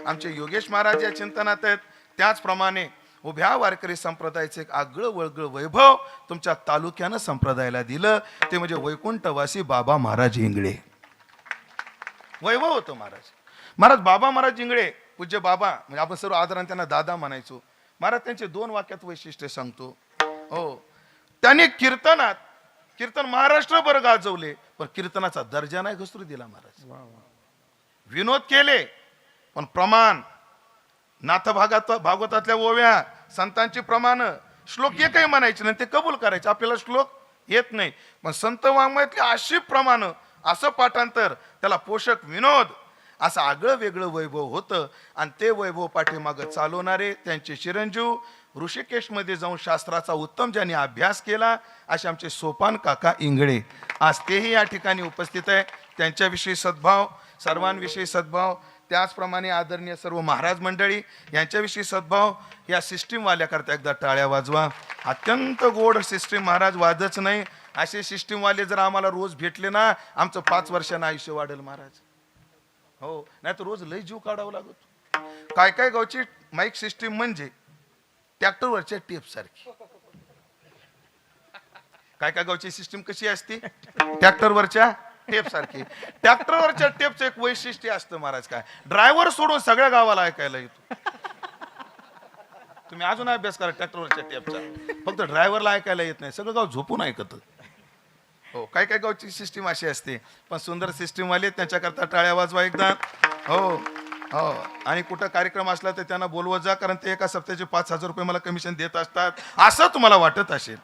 आमचे योगेश महाराज या चिंतनात आहेत. त्याचप्रमाणे उभ्या वारकरी संप्रदायाचं एक आगळं वळगळ वैभव तुमच्या तालुक्यानं संप्रदायाला दिलं, ते म्हणजे वैकुंठवासी बाबा महाराज इंगळे. वैभव होतं महाराज बाबा महाराज इंगळे, पूज्य बाबा, म्हणजे आपण सर्व आदराने त्यांना दादा म्हणायचो. महाराज त्यांचे 2 वाक्यात वैशिष्ट्य सांगतो. हो, त्यांनी कीर्तन महाराष्ट्रभर गाजवले, पण कीर्तनाचा दर्जा नाही घसरू दिला महाराज. विनोद केले पण प्रमाण, नाथ भागवतातल्या ओव्या, संतांची प्रमाण, श्लोक एकही म्हणायचे नाही, ते कबूल करायचे. आपल्याला श्लोक येत नाही, पण संत वाङ्मयातली अशी प्रमाण, असं पाठांतर, त्याला पोषक विनोद, असं आगळं वेगळं वैभव होतं. आणि ते वैभव पाठीमागं चालवणारे त्यांचे चिरंजीव, ऋषिकेशमध्ये जाऊन शास्त्राचा उत्तम ज्यांनी अभ्यास केला, असे आमचे सोपान काका इंगळे, आज तेही या ठिकाणी उपस्थित आहे. त्यांच्याविषयी सद्भाव, सर्वांविषयी सद्भाव. त्याचप्रमाणे आदरणीय सर्व महाराज मंडळी यांच्याविषयी सद्भाव. या सिस्टीमवाल्याकरता एकदा टाळ्या वाजवा. अत्यंत गोड सिस्टीम महाराज, वादच नाही. असे सिस्टीमवाले जर आम्हाला रोज भेटले ना, आमचं 5 वर्षांना आयुष्य वाढेल महाराज. हो, नाही तर रोज लय जीव काढावा लागतो. काय काय गावची माईक सिस्टीम म्हणजे ट्रॅक्टरवरच्या टेप सारखी. काय काय गावची सिस्टीम कशी असते? ट्रॅक्टरवरच्या टेप सारखी. ट्रॅक्टरवरच्या टेपचं एक वैशिष्ट्य असतं महाराज, काय ड्रायव्हर सोडून सगळ्या गावाला ऐकायला येतो. तुम्ही अजून अभ्यास करा ट्रॅक्टरवरच्या टेपचा, फक्त ड्रायव्हरला ऐकायला येत नाही, सगळं गाव झोपून ऐकत. हो, काय काय गावची सिस्टीम अशी असते, पण सुंदर सिस्टीम वाले, त्यांच्याकरता टाळ्या वाजवा एकदा. हो हो, आणि कुठं कार्यक्रम असला तर त्यांना बोलवत जा, कारण ते एका सप्त्याचे 5,000 रुपये मला कमिशन देत असतात, असं तुम्हाला वाटत असेल.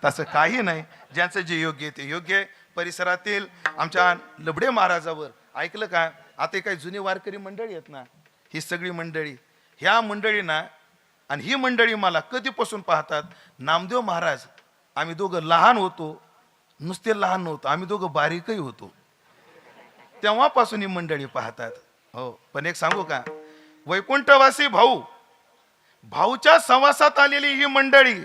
तसं काही नाही, ज्यांचं जे योग्य आहे ते योग्य आहे. परिसरातील आमच्या लबडे महाराजावर ऐकलं का? आता काही जुनी वारकरी मंडळी आहेत ना, ही सगळी मंडळी, ह्या मंडळींना आणि ही मंडळी मला कधीपासून पाहतात. नामदेव महाराज, आम्ही दोघं लहान होतो, नुसते लहान नव्हतो, आम्ही दोघं बारीकही होतो, तेव्हापासून ही मंडळी पाहतात. हो, पण एक सांगू का, वैकुंठवासी भाऊच्या सहवासात आलेली ही मंडळी,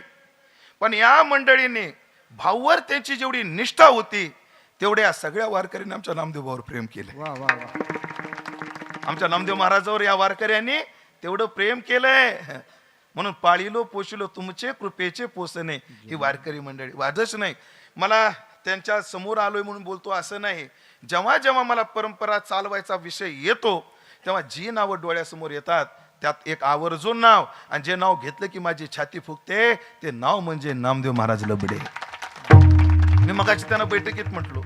पण या मंडळीने भाऊवर त्यांची जेवढी निष्ठा होती तेवढ्या सगळ्या वारकऱ्यांनी आमच्या नामदेव भाऊवर प्रेम केले. आमच्या नामदेव महाराजावर या वारकऱ्यांनी तेवढं प्रेम केलंय, म्हणून पाळीलो पोशिलो तुमचे कृपेचे पोसणे. ही वारकरी मंडळी, वादच नाही. मला त्यांच्या समोर आलोय म्हणून बोलतो असं नाही. जेव्हा जेव्हा मला परंपरा चालवायचा विषय येतो तेव्हा जी नावं डोळ्यासमोर येतात त्यात एक आवर्जून नाव, आणि जे नाव घेतलं की माझी छाती फुगते, ते नाव म्हणजे नामदेव महाराज लबडे. मी मगाशी त्यांना बैठकीत म्हटलो,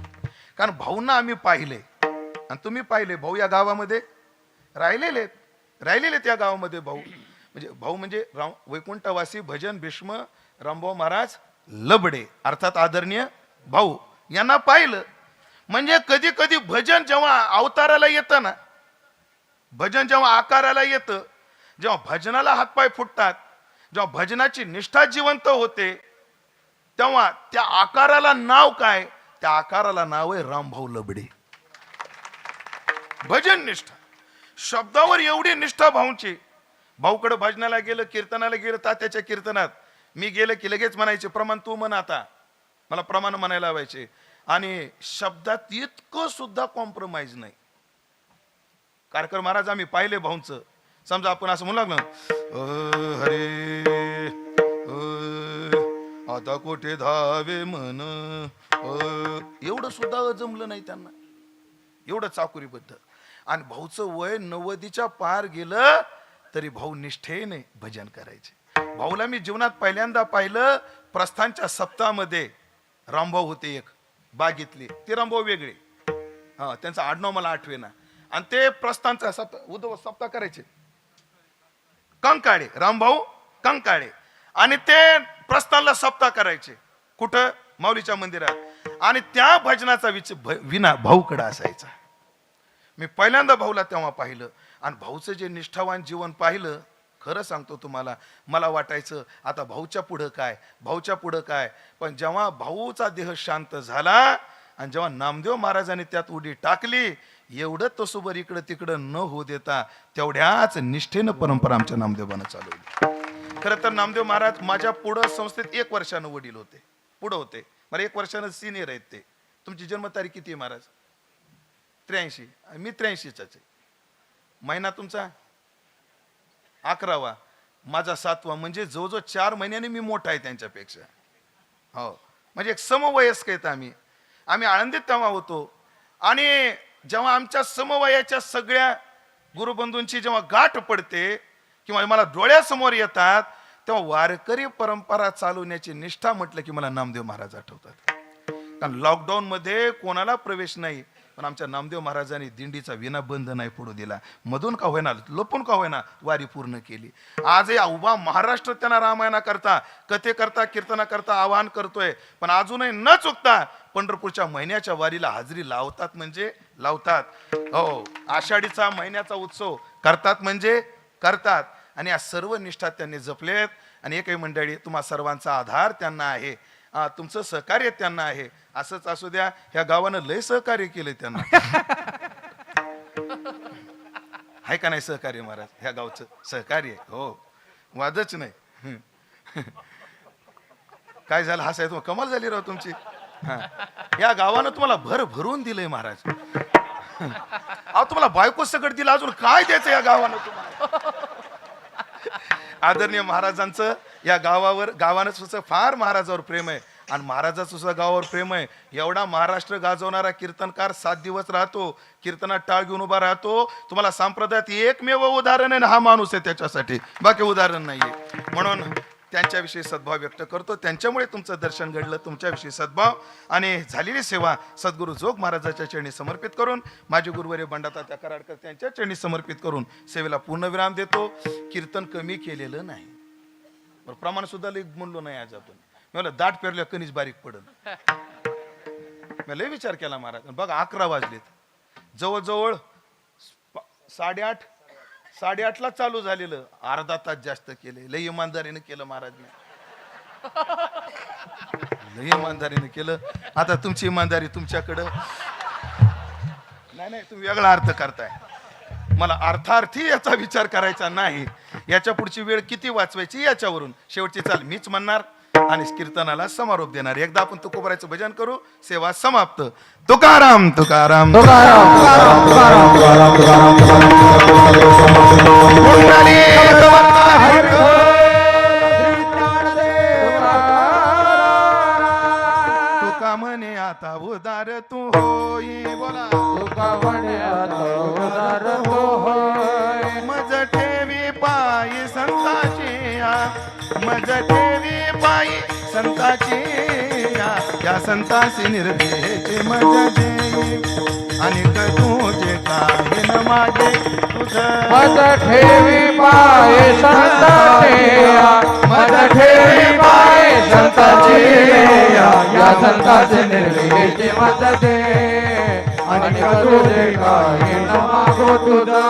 कारण भाऊंना आम्ही पाहिले आणि तुम्ही पाहिले. भाऊ या गावामध्ये राहिलेले त्या गावामध्ये भाऊ म्हणजे वैकुंठवासी भजन भीष्म रामभाऊ महाराज लबडे अर्थात आदरणीय भाऊ यांना पाहिलं. म्हणजे कधी कधी भजन जेव्हा अवताराला येतं ना, भजन जेव्हा आकाराला येतं, जेव्हा भजनाला हातपाय फुटतात, जेव्हा भजनाची निष्ठा जिवंत होते, तेव्हा त्या आकाराला नाव काय? त्या आकाराला नाव आहे रामभाऊ लबडे. भजन निष्ठा, शब्दावर एवढी निष्ठा भाऊंची. भाऊकडे भजनाला गेलं, कीर्तनाला गेलं, तात्याच्या कीर्तनात मी गेलं की लगेच म्हणायचे प्रमाण तू म्हण, आता मला प्रमाण म्हणायला लावायचे. आणि शब्दात इतकं सुद्धा कॉम्प्रोमाइज नाही. कारकर महाराज आम्ही पाहिले भाऊंचं, समजा आपण असं म्हणू लागलं हरे आता कोठे धावे म्हण, एवढं सुद्धा जमलं नाही त्यांना, एवढं चाकुरीबद्ध. आणि भाऊचं वय 90च्या पार गेलं तरी भाऊ निष्ठेने भजन करायचे. भाऊला मी जीवनात पहिल्यांदा पाहिलं प्रस्थानच्या सप्ताहामध्ये. रामभाऊ होते एक बागेतले, ते रामभाऊ वेगळे, हा त्यांचं आडनाव मला आठवेना. आणि ते प्रस्थानचा उद्धव सप्ताह करायचे, कंकाळे, रामभाऊ कंकाळे. आणि ते प्रस्थानला सप्ताह करायचे कुठं? माऊलीच्या मंदिरात. आणि त्या भजनाचा विना भाऊकडे असायचा. मी पहिल्यांदा भाऊला तेव्हा पाहिलं. आणि भाऊचं जे निष्ठावान जीवन पाहिलं, खरं सांगतो तुम्हाला, मला वाटायचं आता भाऊच्या पुढं काय, भाऊच्या पुढं काय. पण जेव्हा भाऊचा देह शांत झाला आणि जेव्हा नामदेव महाराजांनी त्यात उडी टाकली, एवढं तसोबर इकडं तिकडं न होऊ देता तेवढ्याच निष्ठेनं परंपरा आमच्या नामदेवानं चालवली. खरं तर नामदेव महाराज माझ्या पुढं संस्थेत 1 वर्षानं वडील होते, पुढं होते. मला 1 वर्षानं सिनियर आहेत ते. तुमची जन्मतारीख किती आहे महाराज? 83. मी 83च आहे. महिना तुमचा 11वा, माझा 7वा. म्हणजे जवळजवळ 4 महिन्याने मी मोठा आहे त्यांच्यापेक्षा. हो, म्हणजे एक समवयस्क आहेत आम्ही. आम्ही आळंदीत तेव्हा होतो. आणि जेव्हा आमच्या समवयाच्या सगळ्या गुरुबंधूंची जेव्हा गाठ पडते किंवा मला डोळ्यासमोर येतात, तेव्हा वारकरी परंपरा चालवण्याची निष्ठा म्हटलं की मला नामदेव महाराज आठवतात. कारण लॉकडाऊन मध्ये कोणाला प्रवेश नाही, पण आमच्या नामदेव महाराजांनी दिंडीचा विना बंद नाही पडू दिला. मधून का होईना, लपून का होईना वारी पूर्ण केली. आज उभा महाराष्ट्र त्यांना रामायणा करता, कथे करता, कीर्तना करता आवाहन करतोय. पण अजूनही न चुकता पंढरपूरच्या महिन्याच्या वारीला हाजरी लावतात, म्हणजे लावतात. हो, आषाढीचा महिन्याचा उत्सव करतात म्हणजे करतात. आणि या सर्व निष्ठा त्यांनी जपलेत. आणि एकही मंडळी, तुम्हा सर्वांचा आधार त्यांना आहे, तुमचं सहकार्य त्यांना आहे. असंच असू द्या, ह्या गावानं लय सहकार्य केलंय त्यांना. आहे का नाही सहकार्य महाराज? ह्या गावचं सहकार्य, हो, वादच नाही. काय झालं हसायचं? कमाल झाली राव तुमची. या गावानं तुम्हाला भर भरून दिलंय महाराज. अहो, तुम्हाला बायको सगळं दिलं, अजून काय द्यायचं या गावानं तुम्हाला? आदरणीय महाराजांचं या गावानं सुद्धा फार महाराजावर प्रेम आहे. आणि महाराजाचं सुद्धा गावावर प्रेम आहे. एवढा महाराष्ट्र गाजवणारा कीर्तनकार 7 दिवस राहतो, कीर्तनात टाळ घेऊन उभा राहतो. तुम्हाला संप्रदायात एकमेव उदाहरण आहे, हा माणूस आहे त्याच्यासाठी, बाकी उदाहरण नाहीये. म्हणून त्यांच्याविषयी सद्भाव व्यक्त करतो. त्यांच्यामुळे तुमचं दर्शन घडलं, तुमच्याविषयी सद्भाव आणि झालेली सेवा सद्गुरू जोग महाराजाच्या चरणी समर्पित करून, माझे गुरुवर्य बंडातात्या कराडकर त्यांच्या चरणी समर्पित करून सेवेला पूर्णविराम देतो. कीर्तन कमी केलेलं नाही, प्रमाण सुद्धा लई म्हणलो नाही. आज आपण मला दाट पेरल्या कणीच बारीक पडल. मी लय विचार केला महाराज. बघा 11 वाजलेत, जवळजवळ 8:30ला चालू झालेलं, अर्धा तास जास्त केले. लय इमानदारीने केलं महाराजने, लय इमानदारीने केलं. आता तुमची इमानदारी तुमच्याकडं नाही, तुम्ही वेगळा अर्थ करताय. मला अर्थार्थी याचा विचार करायचा नाही. याच्या पुढची वेळ किती वाचवायची याच्यावरून शेवटची चाल मीच म्हणणार आणि कीर्तनाला समारोप देणार. एकदा आपण तुकोबाराचं भजन करू, सेवा समाप्त. तुकाराम तुकाराम तुकाराम तुकाराम तुकाराम तुका म्हणे आता उदार तू होई. बोला तुका म्हणे आता उदार तू होय. मज ठेवी पायी संताची, मज ठेवी पायी संताची, या संतासी निर्भयचे मज देई. आणि तुझे काही न मागे तुझं मज ठेवी पाय संताचे, मज ठेवी पाय संतांची या संतांचे निर्मितीची मत दे आणि तुझे काही न मागो तुझा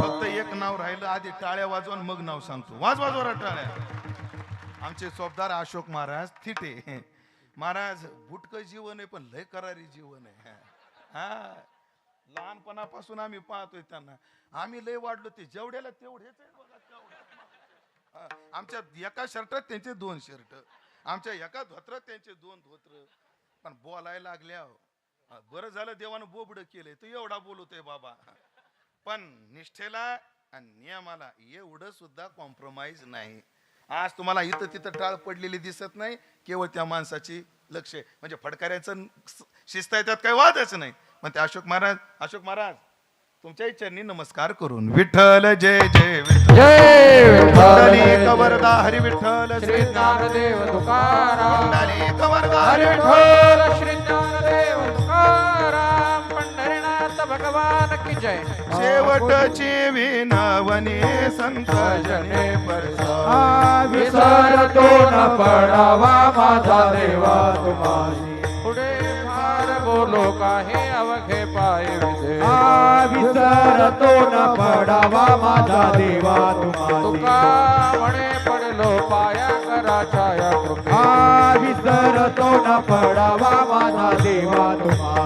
फक्त एक नाव राहिलं, आधी टाळ्या वाजवून मग नाव सांगतो. वाजवा जोरात टाळ्या. आमचे सोबदार अशोक महाराज थिटे महाराज. बुटक जीवन आहे पण लय करारी जीवन आहे. हा लहानपणापासून आम्ही पाहतोय त्यांना. आम्ही लय वाढलो, ते जेवढ्याला तेवढेच आहे बघा. आमच्या एका शर्टात त्यांचे 2 शर्ट, आमच्या एका धोत्रात त्यांचे 2 धोत्र. पण बोलायला लागल्या बरं झालं देवानं बोबड केलंय, तू एवढा बोलतोय बाबा. पण निष्ठेला आणि नियमाला एवढं सुद्धा कॉम्प्रोमाइज नाही. आज तुम्हाला इथं तिथं टाळ पडलेली दिसत नाही, केवळ त्या माणसाची लक्ष आहे. म्हणजे फडकाऱ्याचं शिस्त आहे, त्यात काही वादच नाही. पण ते अशोक महाराज तुमच्याही चरणी नमस्कार करून विठ्ठल जय जय विठ्ठल जय विठ्ठल कवरदा हरी विठ्ठल श्री ज्ञानदेव तुकाराम कवरदा हरी हरी विठ्ठल श्री ज्ञानदेव तुकाराम पंढरीनाथ भगवान की जय. शेवटची विनवणी संत जने परसा विसरतो न पडावा माझा देवा तुम्हासी पुढे फार बोलो काही अवघे पाय विधे विसरतो न पडावा माझा देवा तुम्हाला. तुका म्हणे पडलो पाया करा छाया कृपे विसरतो न पडावा माझा देवा तुम्हाला.